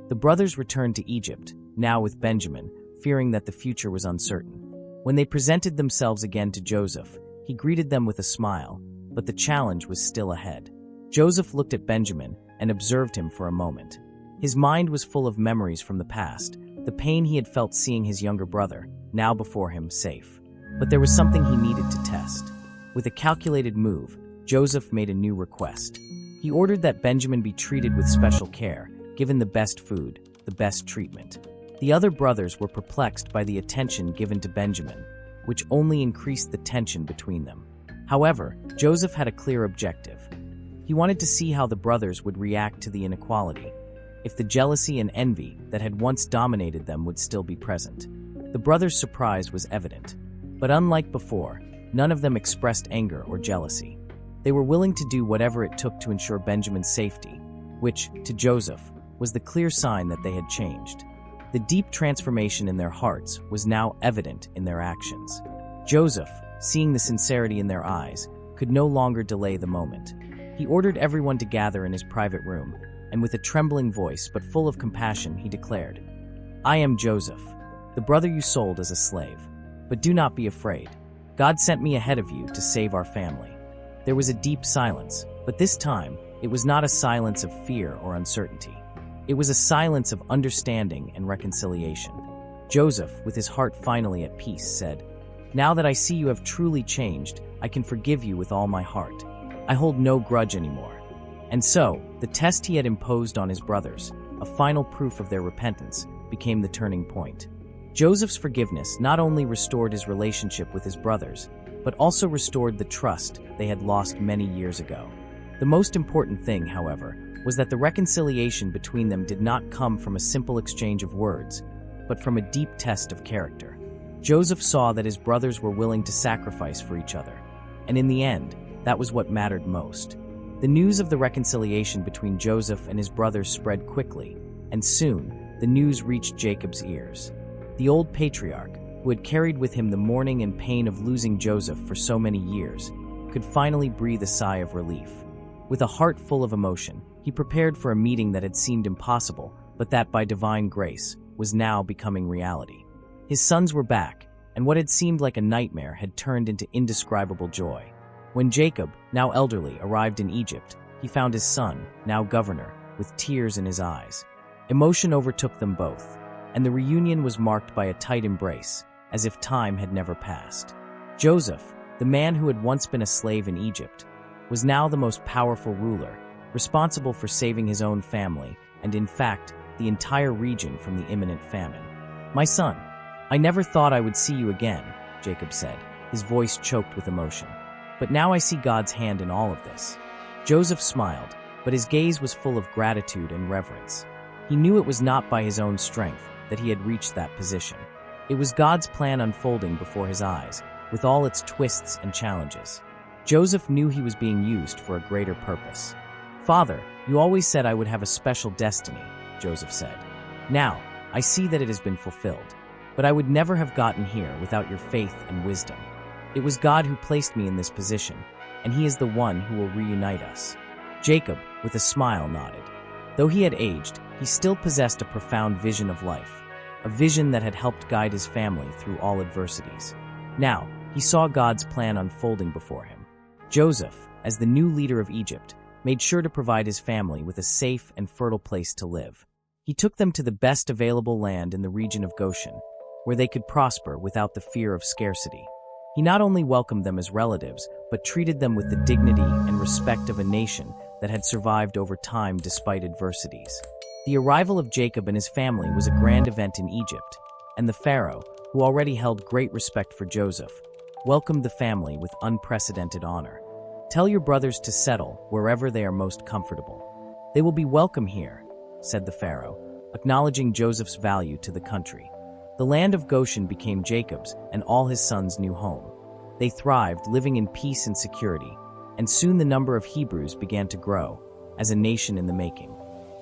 The brothers returned to Egypt, now with Benjamin, fearing that the future was uncertain. When they presented themselves again to Joseph, he greeted them with a smile, but the challenge was still ahead. Joseph looked at Benjamin and observed him for a moment. His mind was full of memories from the past, the pain he had felt seeing his younger brother, now before him, safe. But there was something he needed to test. With a calculated move, Joseph made a new request. He ordered that Benjamin be treated with special care, given the best food, the best treatment. The other brothers were perplexed by the attention given to Benjamin, which only increased the tension between them. However, Joseph had a clear objective. He wanted to see how the brothers would react to the inequality, if the jealousy and envy that had once dominated them would still be present. The brothers' surprise was evident, but unlike before, none of them expressed anger or jealousy. They were willing to do whatever it took to ensure Benjamin's safety, which, to Joseph, was the clear sign that they had changed. The deep transformation in their hearts was now evident in their actions. Joseph, seeing the sincerity in their eyes, could no longer delay the moment. He ordered everyone to gather in his private room, and with a trembling voice but full of compassion, he declared, "I am Joseph, the brother you sold as a slave. But do not be afraid. God sent me ahead of you to save our family." There was a deep silence, but this time, it was not a silence of fear or uncertainty. It was a silence of understanding and reconciliation. Joseph, with his heart finally at peace, said, "Now that I see you have truly changed, I can forgive you with all my heart. I hold no grudge anymore." And so, the test he had imposed on his brothers, a final proof of their repentance, became the turning point. Joseph's forgiveness not only restored his relationship with his brothers, but also restored the trust they had lost many years ago. The most important thing, however, was that the reconciliation between them did not come from a simple exchange of words, but from a deep test of character. Joseph saw that his brothers were willing to sacrifice for each other, and in the end, that was what mattered most. The news of the reconciliation between Joseph and his brothers spread quickly, and soon, the news reached Jacob's ears. The old patriarch, who had carried with him the mourning and pain of losing Joseph for so many years, could finally breathe a sigh of relief. With a heart full of emotion, he prepared for a meeting that had seemed impossible, but that by divine grace was now becoming reality. His sons were back, and what had seemed like a nightmare had turned into indescribable joy. When Jacob, now elderly, arrived in Egypt, he found his son, now governor, with tears in his eyes. Emotion overtook them both, and the reunion was marked by a tight embrace, as if time had never passed. Joseph, the man who had once been a slave in Egypt, was now the most powerful ruler, responsible for saving his own family and, in fact, the entire region from the imminent famine. "My son, I never thought I would see you again," Jacob said, his voice choked with emotion. "But now I see God's hand in all of this." Joseph smiled, but his gaze was full of gratitude and reverence. He knew it was not by his own strength that he had reached that position. It was God's plan unfolding before his eyes, with all its twists and challenges. Joseph knew he was being used for a greater purpose. "Father, you always said I would have a special destiny," Joseph said. "Now, I see that it has been fulfilled. But I would never have gotten here without your faith and wisdom. It was God who placed me in this position, and he is the one who will reunite us." Jacob, with a smile, nodded. Though he had aged, he still possessed a profound vision of life, a vision that had helped guide his family through all adversities. Now, he saw God's plan unfolding before him. Joseph, as the new leader of Egypt, made sure to provide his family with a safe and fertile place to live. He took them to the best available land in the region of Goshen, where they could prosper without the fear of scarcity. He not only welcomed them as relatives, but treated them with the dignity and respect of a nation that had survived over time despite adversities. The arrival of Jacob and his family was a grand event in Egypt, and the Pharaoh, who already held great respect for Joseph, welcomed the family with unprecedented honor. "Tell your brothers to settle wherever they are most comfortable. They will be welcome here," said the Pharaoh, acknowledging Joseph's value to the country. The land of Goshen became Jacob's and all his sons' new home. They thrived, living in peace and security, and soon the number of Hebrews began to grow, as a nation in the making.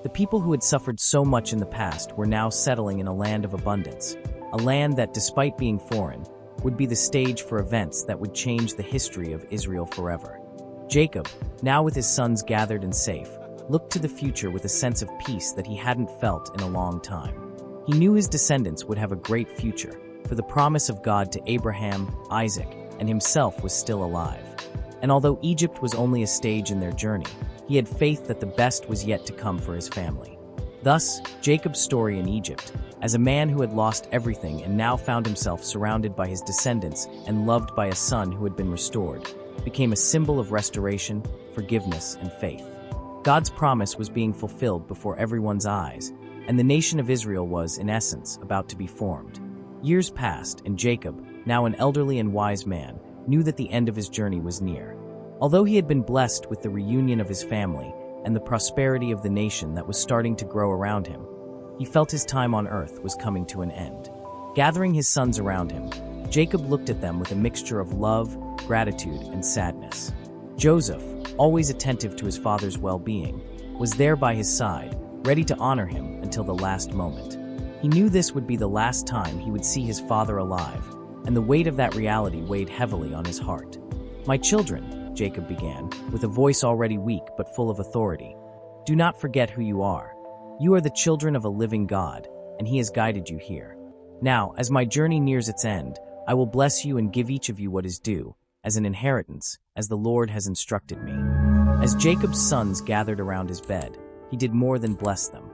The people who had suffered so much in the past were now settling in a land of abundance, a land that, despite being foreign, would be the stage for events that would change the history of Israel forever. Jacob, now with his sons gathered and safe, looked to the future with a sense of peace that he hadn't felt in a long time. He knew his descendants would have a great future, for the promise of God to Abraham, Isaac, and himself was still alive. And although Egypt was only a stage in their journey, he had faith that the best was yet to come for his family. Thus, Jacob's story in Egypt, as a man who had lost everything and now found himself surrounded by his descendants and loved by a son who had been restored, became a symbol of restoration, forgiveness, and faith. God's promise was being fulfilled before everyone's eyes, and the nation of Israel was, in essence, about to be formed. Years passed, and Jacob, now an elderly and wise man, knew that the end of his journey was near. Although he had been blessed with the reunion of his family and the prosperity of the nation that was starting to grow around him, he felt his time on earth was coming to an end. Gathering his sons around him, Jacob looked at them with a mixture of love, gratitude, and sadness. Joseph, always attentive to his father's well-being, was there by his side, ready to honor him until the last moment. He knew this would be the last time he would see his father alive, and the weight of that reality weighed heavily on his heart. "My children," Jacob began, with a voice already weak but full of authority, "do not forget who you are. You are the children of a living God, and he has guided you here. Now, as my journey nears its end, I will bless you and give each of you what is due, as an inheritance, as the Lord has instructed me." As Jacob's sons gathered around his bed, he did more than bless them.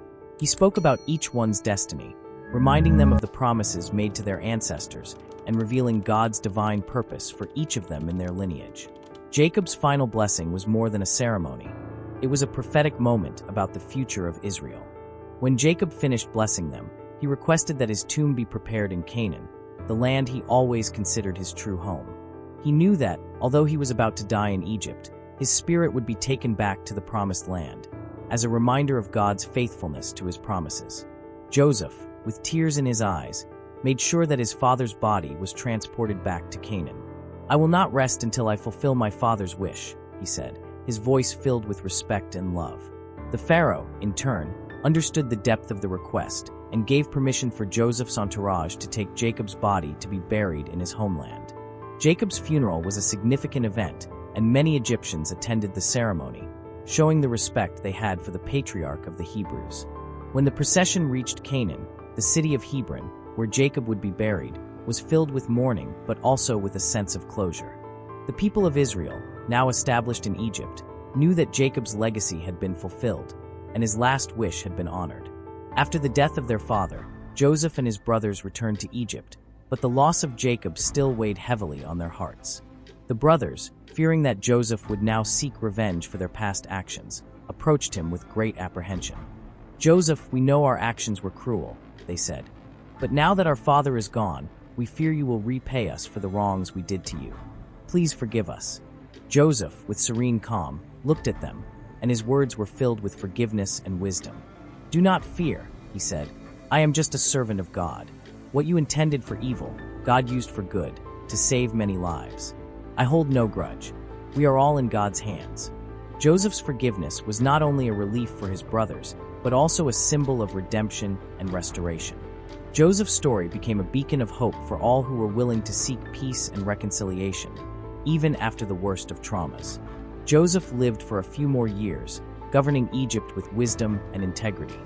He spoke about each one's destiny, reminding them of the promises made to their ancestors and revealing God's divine purpose for each of them in their lineage. Jacob's final blessing was more than a ceremony. It was a prophetic moment about the future of Israel. When Jacob finished blessing them, he requested that his tomb be prepared in Canaan, the land he always considered his true home. He knew that, although he was about to die in Egypt, his spirit would be taken back to the promised land, as a reminder of God's faithfulness to his promises. Joseph, with tears in his eyes, made sure that his father's body was transported back to Canaan. "I will not rest until I fulfill my father's wish," he said, his voice filled with respect and love. The Pharaoh, in turn, understood the depth of the request and gave permission for Joseph's entourage to take Jacob's body to be buried in his homeland. Jacob's funeral was a significant event, and many Egyptians attended the ceremony, showing the respect they had for the patriarch of the Hebrews. When the procession reached Canaan, the city of Hebron, where Jacob would be buried, was filled with mourning but also with a sense of closure. The people of Israel, now established in Egypt, knew that Jacob's legacy had been fulfilled, and his last wish had been honored. After the death of their father, Joseph and his brothers returned to Egypt, but the loss of Jacob still weighed heavily on their hearts. The brothers, fearing that Joseph would now seek revenge for their past actions, approached him with great apprehension. "Joseph, we know our actions were cruel," they said, "but now that our father is gone, we fear you will repay us for the wrongs we did to you. Please forgive us." Joseph, with serene calm, looked at them, and his words were filled with forgiveness and wisdom. "Do not fear," he said. "I am just a servant of God. What you intended for evil, God used for good, to save many lives. I hold no grudge. We are all in God's hands." Joseph's forgiveness was not only a relief for his brothers, but also a symbol of redemption and restoration. Joseph's story became a beacon of hope for all who were willing to seek peace and reconciliation, even after the worst of traumas. Joseph lived for a few more years, governing Egypt with wisdom and integrity.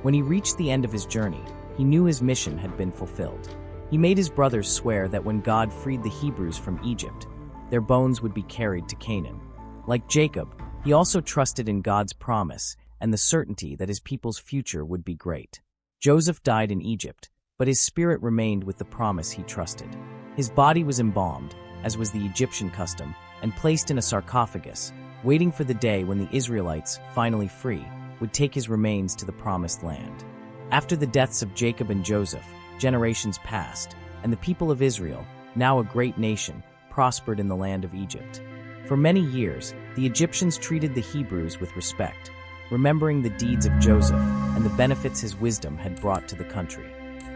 When he reached the end of his journey, he knew his mission had been fulfilled. He made his brothers swear that when God freed the Hebrews from Egypt, their bones would be carried to Canaan. Like Jacob, he also trusted in God's promise and the certainty that his people's future would be great. Joseph died in Egypt, but his spirit remained with the promise he trusted. His body was embalmed, as was the Egyptian custom, and placed in a sarcophagus, waiting for the day when the Israelites, finally free, would take his remains to the promised land. After the deaths of Jacob and Joseph, generations passed, and the people of Israel, now a great nation, prospered in the land of Egypt. For many years, the Egyptians treated the Hebrews with respect, remembering the deeds of Joseph and the benefits his wisdom had brought to the country.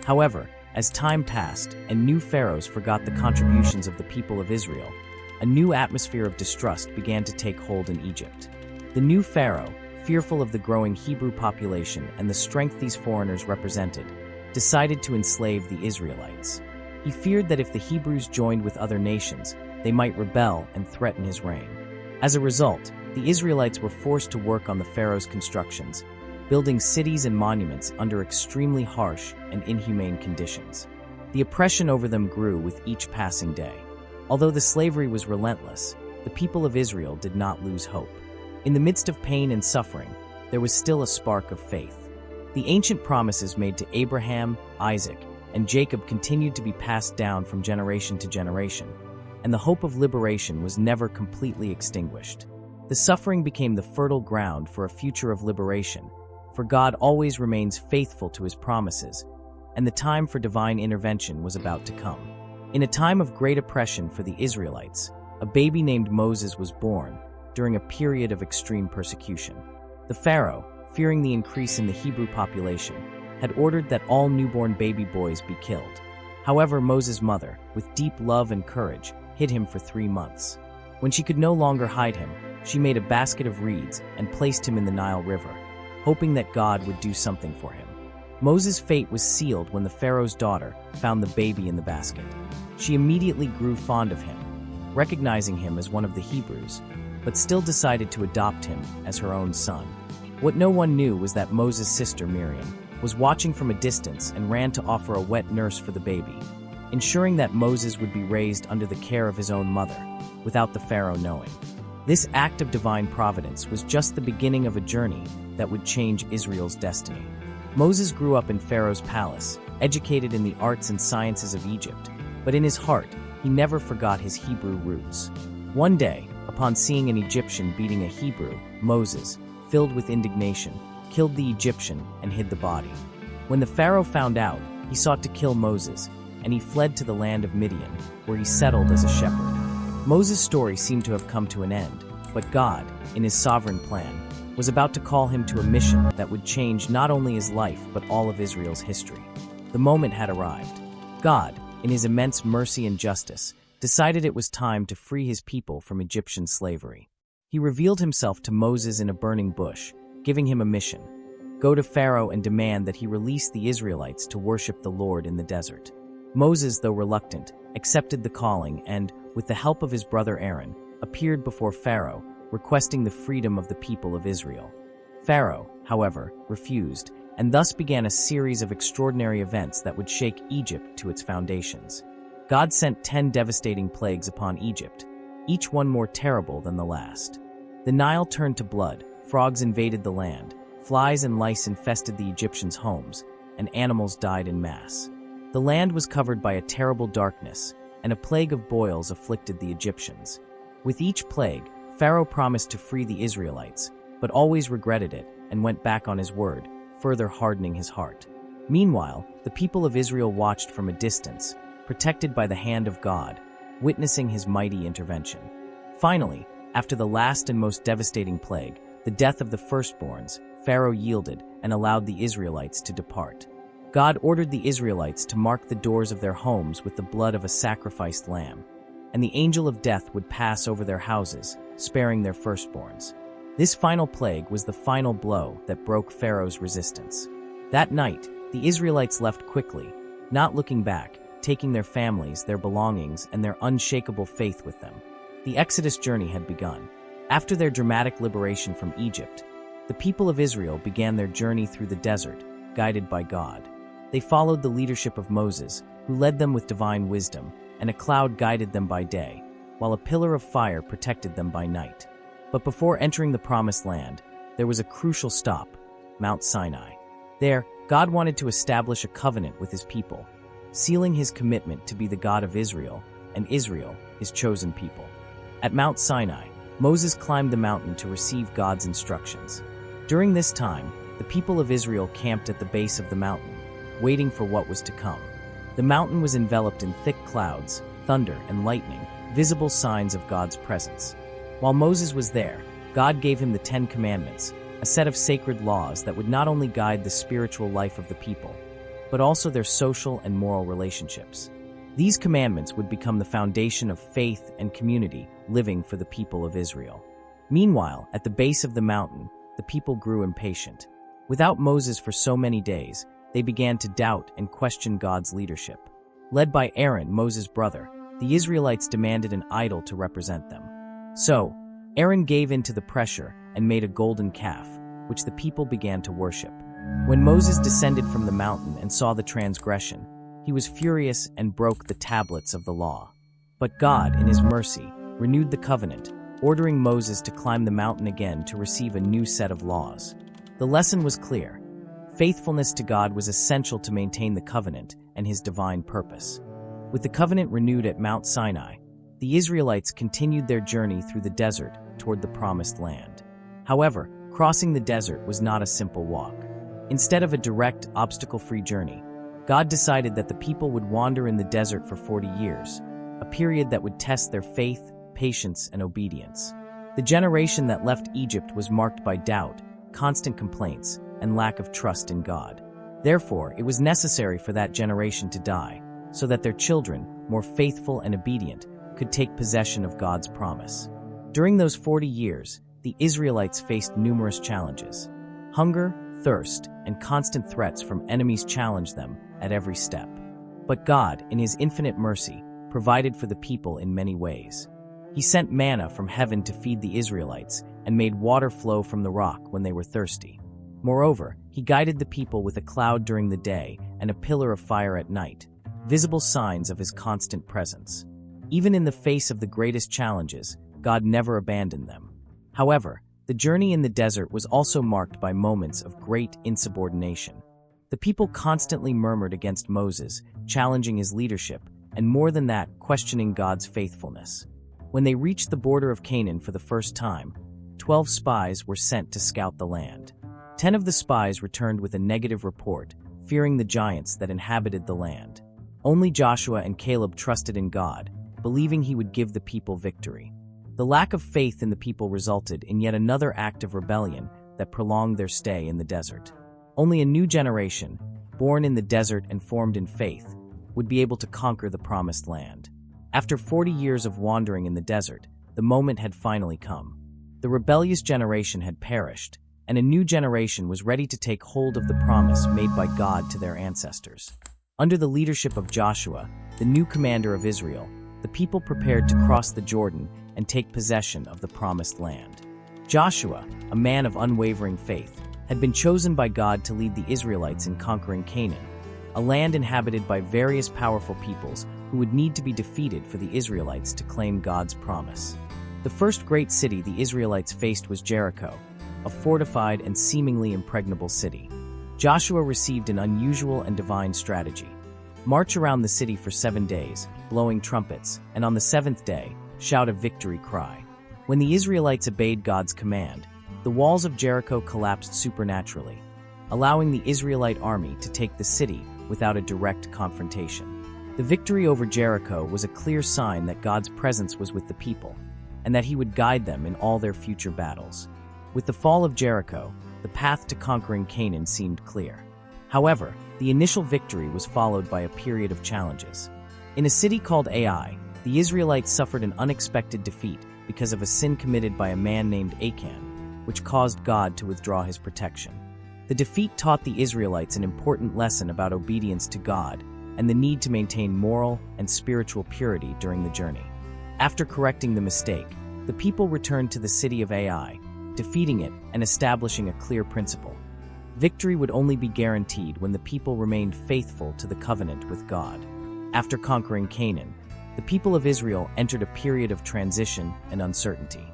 However, as time passed and new pharaohs forgot the contributions of the people of Israel, a new atmosphere of distrust began to take hold in Egypt. The new pharaoh, fearful of the growing Hebrew population and the strength these foreigners represented, decided to enslave the Israelites. He feared that if the Hebrews joined with other nations, they might rebel and threaten his reign. As a result, the Israelites were forced to work on the pharaoh's constructions, building cities and monuments under extremely harsh and inhumane conditions. The oppression over them grew with each passing day. Although the slavery was relentless, the people of Israel did not lose hope. In the midst of pain and suffering, there was still a spark of faith. The ancient promises made to Abraham, Isaac, and Jacob continued to be passed down from generation to generation, and the hope of liberation was never completely extinguished. The suffering became the fertile ground for a future of liberation, for God always remains faithful to his promises, and the time for divine intervention was about to come. In a time of great oppression for the Israelites, a baby named Moses was born during a period of extreme persecution. The Pharaoh, fearing the increase in the Hebrew population, had ordered that all newborn baby boys be killed. However, Moses' mother, with deep love and courage, hid him for 3 months. When she could no longer hide him, she made a basket of reeds and placed him in the Nile River, hoping that God would do something for him. Moses' fate was sealed when the Pharaoh's daughter found the baby in the basket. She immediately grew fond of him, recognizing him as one of the Hebrews, but still decided to adopt him as her own son. What no one knew was that Moses' sister Miriam was watching from a distance and ran to offer a wet nurse for the baby, ensuring that Moses would be raised under the care of his own mother, without the Pharaoh knowing. This act of divine providence was just the beginning of a journey that would change Israel's destiny. Moses grew up in Pharaoh's palace, educated in the arts and sciences of Egypt, but in his heart, he never forgot his Hebrew roots. One day, upon seeing an Egyptian beating a Hebrew, Moses, filled with indignation, killed the Egyptian and hid the body. When the Pharaoh found out, he sought to kill Moses, and he fled to the land of Midian, where he settled as a shepherd. Moses' story seemed to have come to an end, but God, in his sovereign plan, was about to call him to a mission that would change not only his life but all of Israel's history. The moment had arrived. God, in his immense mercy and justice, decided it was time to free his people from Egyptian slavery. He revealed himself to Moses in a burning bush, giving him a mission: go to Pharaoh and demand that he release the Israelites to worship the Lord in the desert. Moses, though reluctant, accepted the calling and, with the help of his brother Aaron, appeared before Pharaoh, requesting the freedom of the people of Israel. Pharaoh, however, refused, and thus began a series of extraordinary events that would shake Egypt to its foundations. God sent 10 devastating plagues upon Egypt, each one more terrible than the last. The Nile turned to blood, frogs invaded the land, flies and lice infested the Egyptians' homes, and animals died in mass. The land was covered by a terrible darkness, and a plague of boils afflicted the Egyptians. With each plague, Pharaoh promised to free the Israelites, but always regretted it and went back on his word, further hardening his heart. Meanwhile, the people of Israel watched from a distance, protected by the hand of God, witnessing his mighty intervention. Finally, after the last and most devastating plague, the death of the firstborns, Pharaoh yielded and allowed the Israelites to depart. God ordered the Israelites to mark the doors of their homes with the blood of a sacrificed lamb, and the angel of death would pass over their houses, sparing their firstborns. This final plague was the final blow that broke Pharaoh's resistance. That night, the Israelites left quickly, not looking back, taking their families, their belongings, and their unshakable faith with them. The Exodus journey had begun. After their dramatic liberation from Egypt, the people of Israel began their journey through the desert, guided by God. They followed the leadership of Moses, who led them with divine wisdom, and a cloud guided them by day, while a pillar of fire protected them by night. But before entering the Promised Land, there was a crucial stop: Mount Sinai. There, God wanted to establish a covenant with his people, sealing his commitment to be the God of Israel, and Israel, his chosen people. At Mount Sinai, Moses climbed the mountain to receive God's instructions. During this time, the people of Israel camped at the base of the mountain, waiting for what was to come. The mountain was enveloped in thick clouds, thunder, and lightning, visible signs of God's presence. While Moses was there, God gave him the 10 Commandments, a set of sacred laws that would not only guide the spiritual life of the people, but also their social and moral relationships. These commandments would become the foundation of faith and community living for the people of Israel. Meanwhile, at the base of the mountain, the people grew impatient. Without Moses for so many days, they began to doubt and question God's leadership. Led by Aaron, Moses' brother, the Israelites demanded an idol to represent them. So, Aaron gave in to the pressure and made a golden calf, which the people began to worship. When Moses descended from the mountain and saw the transgression, he was furious and broke the tablets of the law. But God, in his mercy, renewed the covenant, ordering Moses to climb the mountain again to receive a new set of laws. The lesson was clear. Faithfulness to God was essential to maintain the covenant and his divine purpose. With the covenant renewed at Mount Sinai, the Israelites continued their journey through the desert toward the Promised Land. However, crossing the desert was not a simple walk. Instead of a direct, obstacle-free journey, God decided that the people would wander in the desert for 40 years, a period that would test their faith, patience, and obedience. The generation that left Egypt was marked by doubt, constant complaints, and lack of trust in God. Therefore, it was necessary for that generation to die, so that their children, more faithful and obedient, could take possession of God's promise. During those 40 years, the Israelites faced numerous challenges. Hunger, thirst, and constant threats from enemies challenged them at every step. But God, in his infinite mercy, provided for the people in many ways. He sent manna from heaven to feed the Israelites and made water flow from the rock when they were thirsty. Moreover, he guided the people with a cloud during the day and a pillar of fire at night, visible signs of his constant presence. Even in the face of the greatest challenges, God never abandoned them. However, the journey in the desert was also marked by moments of great insubordination. The people constantly murmured against Moses, challenging his leadership, and more than that, questioning God's faithfulness. When they reached the border of Canaan for the first time, 12 spies were sent to scout the land. 10 of the spies returned with a negative report, fearing the giants that inhabited the land. Only Joshua and Caleb trusted in God, believing he would give the people victory. The lack of faith in the people resulted in yet another act of rebellion that prolonged their stay in the desert. Only a new generation, born in the desert and formed in faith, would be able to conquer the Promised Land. After 40 years of wandering in the desert, the moment had finally come. The rebellious generation had perished, and a new generation was ready to take hold of the promise made by God to their ancestors. Under the leadership of Joshua, the new commander of Israel, the people prepared to cross the Jordan and take possession of the promised land. Joshua, a man of unwavering faith, had been chosen by God to lead the Israelites in conquering Canaan, a land inhabited by various powerful peoples who would need to be defeated for the Israelites to claim God's promise. The first great city the Israelites faced was Jericho, a fortified and seemingly impregnable city. Joshua received an unusual and divine strategy. March around the city for 7 days, blowing trumpets, and on the 7th day, shout a victory cry. When the Israelites obeyed God's command, the walls of Jericho collapsed supernaturally, allowing the Israelite army to take the city without a direct confrontation. The victory over Jericho was a clear sign that God's presence was with the people, and that he would guide them in all their future battles. With the fall of Jericho, the path to conquering Canaan seemed clear. However, the initial victory was followed by a period of challenges. In a city called Ai, the Israelites suffered an unexpected defeat because of a sin committed by a man named Achan, which caused God to withdraw his protection. The defeat taught the Israelites an important lesson about obedience to God and the need to maintain moral and spiritual purity during the journey. After correcting the mistake, the people returned to the city of Ai, defeating it and establishing a clear principle. Victory would only be guaranteed when the people remained faithful to the covenant with God. After conquering Canaan, the people of Israel entered a period of transition and uncertainty.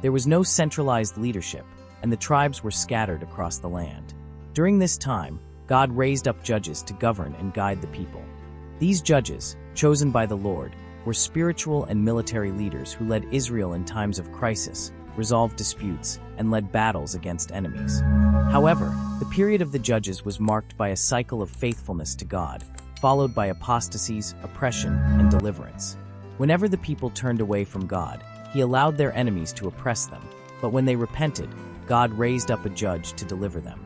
There was no centralized leadership, and the tribes were scattered across the land. During this time, God raised up judges to govern and guide the people. These judges, chosen by the Lord, were spiritual and military leaders who led Israel in times of crisis, resolved disputes, and led battles against enemies. However, the period of the judges was marked by a cycle of faithfulness to God, followed by apostasies, oppression, and deliverance. Whenever the people turned away from God, he allowed their enemies to oppress them, but when they repented, God raised up a judge to deliver them.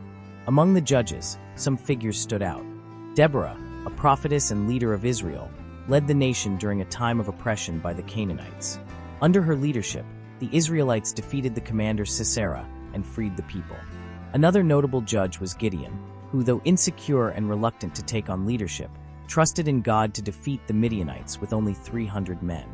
Among the judges, some figures stood out. Deborah, a prophetess and leader of Israel, led the nation during a time of oppression by the Canaanites. Under her leadership, the Israelites defeated the commander Sisera and freed the people. Another notable judge was Gideon, who, though insecure and reluctant to take on leadership, trusted in God to defeat the Midianites with only 300 men.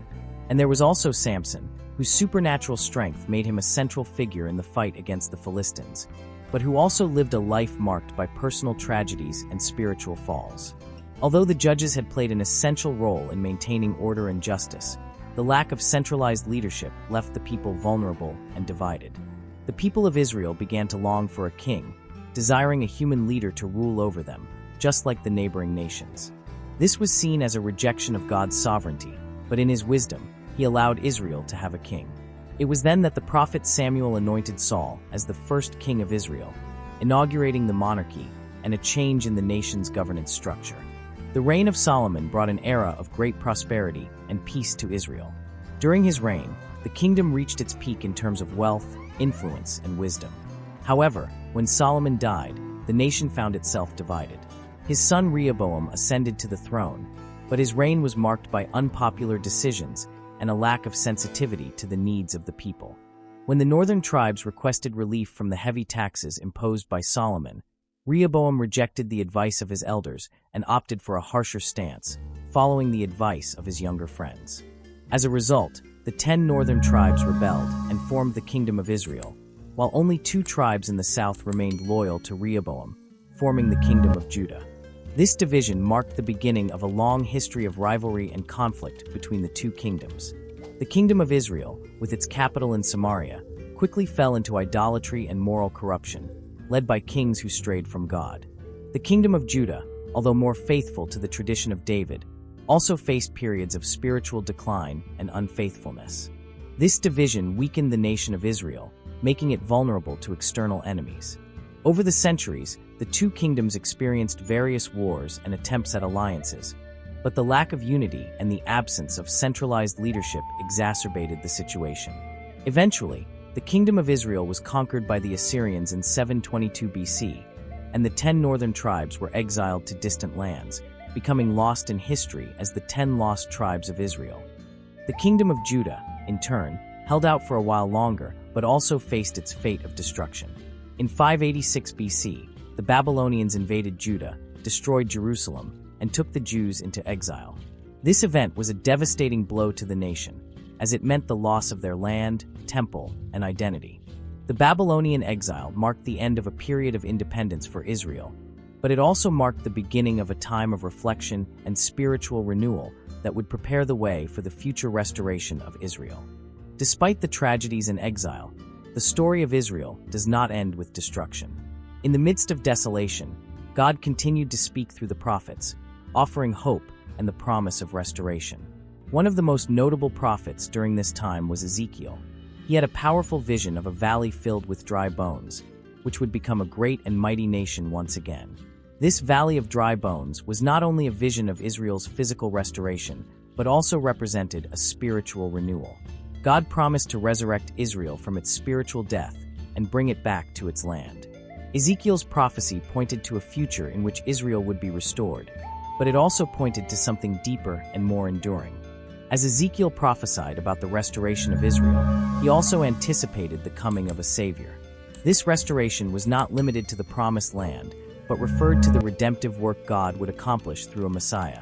And there was also Samson, whose supernatural strength made him a central figure in the fight against the Philistines, but who also lived a life marked by personal tragedies and spiritual falls. Although the judges had played an essential role in maintaining order and justice, the lack of centralized leadership left the people vulnerable and divided. The people of Israel began to long for a king, desiring a human leader to rule over them, just like the neighboring nations. This was seen as a rejection of God's sovereignty, but in his wisdom, he allowed Israel to have a king. It was then that the prophet Samuel anointed Saul as the first king of Israel, inaugurating the monarchy and a change in the nation's governance structure. The reign of Solomon brought an era of great prosperity and peace to Israel. During his reign, the kingdom reached its peak in terms of wealth, influence, and wisdom. However, when Solomon died, the nation found itself divided. His son Rehoboam ascended to the throne, but his reign was marked by unpopular decisions and a lack of sensitivity to the needs of the people. When the northern tribes requested relief from the heavy taxes imposed by Solomon, Rehoboam rejected the advice of his elders and opted for a harsher stance, following the advice of his younger friends. As a result, the 10 northern tribes rebelled and formed the Kingdom of Israel, while only 2 tribes in the south remained loyal to Rehoboam, forming the Kingdom of Judah. This division marked the beginning of a long history of rivalry and conflict between the 2 kingdoms. The Kingdom of Israel, with its capital in Samaria, quickly fell into idolatry and moral corruption, led by kings who strayed from God. The Kingdom of Judah, although more faithful to the tradition of David, also faced periods of spiritual decline and unfaithfulness. This division weakened the nation of Israel, making it vulnerable to external enemies. Over the centuries, the 2 kingdoms experienced various wars and attempts at alliances, but the lack of unity and the absence of centralized leadership exacerbated the situation. Eventually, the Kingdom of Israel was conquered by the Assyrians in 722 BC, and the 10 northern tribes were exiled to distant lands, becoming lost in history as the 10 lost tribes of Israel. The kingdom of Judah, in turn, held out for a while longer, but also faced its fate of destruction. In 586 BC, the Babylonians invaded Judah, destroyed Jerusalem, and took the Jews into exile. This event was a devastating blow to the nation, as it meant the loss of their land, temple, and identity. The Babylonian exile marked the end of a period of independence for Israel, but it also marked the beginning of a time of reflection and spiritual renewal that would prepare the way for the future restoration of Israel. Despite the tragedies and exile, the story of Israel does not end with destruction. In the midst of desolation, God continued to speak through the prophets, offering hope and the promise of restoration. One of the most notable prophets during this time was Ezekiel. He had a powerful vision of a valley filled with dry bones, which would become a great and mighty nation once again. This valley of dry bones was not only a vision of Israel's physical restoration, but also represented a spiritual renewal. God promised to resurrect Israel from its spiritual death and bring it back to its land. Ezekiel's prophecy pointed to a future in which Israel would be restored, but it also pointed to something deeper and more enduring. As Ezekiel prophesied about the restoration of Israel, he also anticipated the coming of a Savior. This restoration was not limited to the Promised Land, but referred to the redemptive work God would accomplish through a Messiah,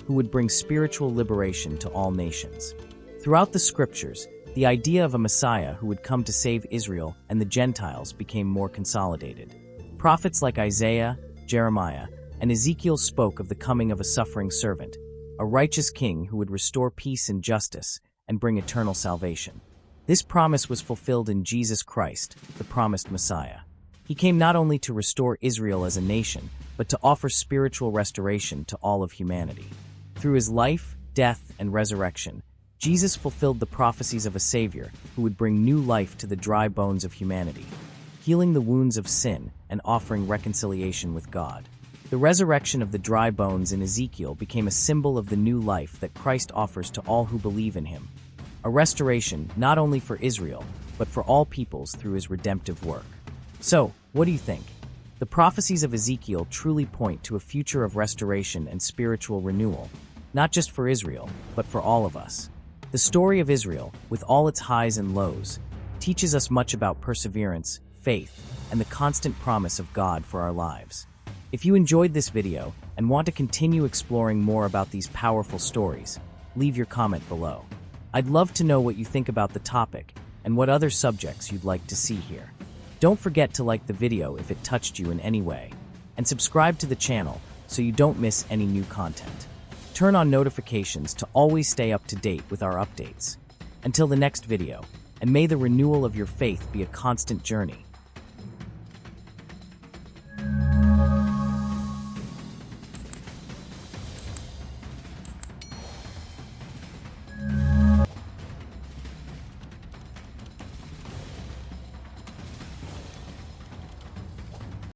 who would bring spiritual liberation to all nations. Throughout the Scriptures, the idea of a Messiah who would come to save Israel and the Gentiles became more consolidated. Prophets like Isaiah, Jeremiah, and Ezekiel spoke of the coming of a suffering servant, a righteous king who would restore peace and justice and bring eternal salvation. This promise was fulfilled in Jesus Christ, the promised Messiah. He came not only to restore Israel as a nation, but to offer spiritual restoration to all of humanity. Through his life, death, and resurrection, Jesus fulfilled the prophecies of a Savior who would bring new life to the dry bones of humanity, healing the wounds of sin and offering reconciliation with God. The resurrection of the dry bones in Ezekiel became a symbol of the new life that Christ offers to all who believe in him, a restoration not only for Israel, but for all peoples through his redemptive work. So, what do you think? The prophecies of Ezekiel truly point to a future of restoration and spiritual renewal, not just for Israel, but for all of us. The story of Israel, with all its highs and lows, teaches us much about perseverance, faith, and the constant promise of God for our lives. If you enjoyed this video and want to continue exploring more about these powerful stories, leave your comment below. I'd love to know what you think about the topic and what other subjects you'd like to see here. Don't forget to like the video if it touched you in any way, and subscribe to the channel so you don't miss any new content. Turn on notifications to always stay up to date with our updates. Until the next video, and may the renewal of your faith be a constant journey.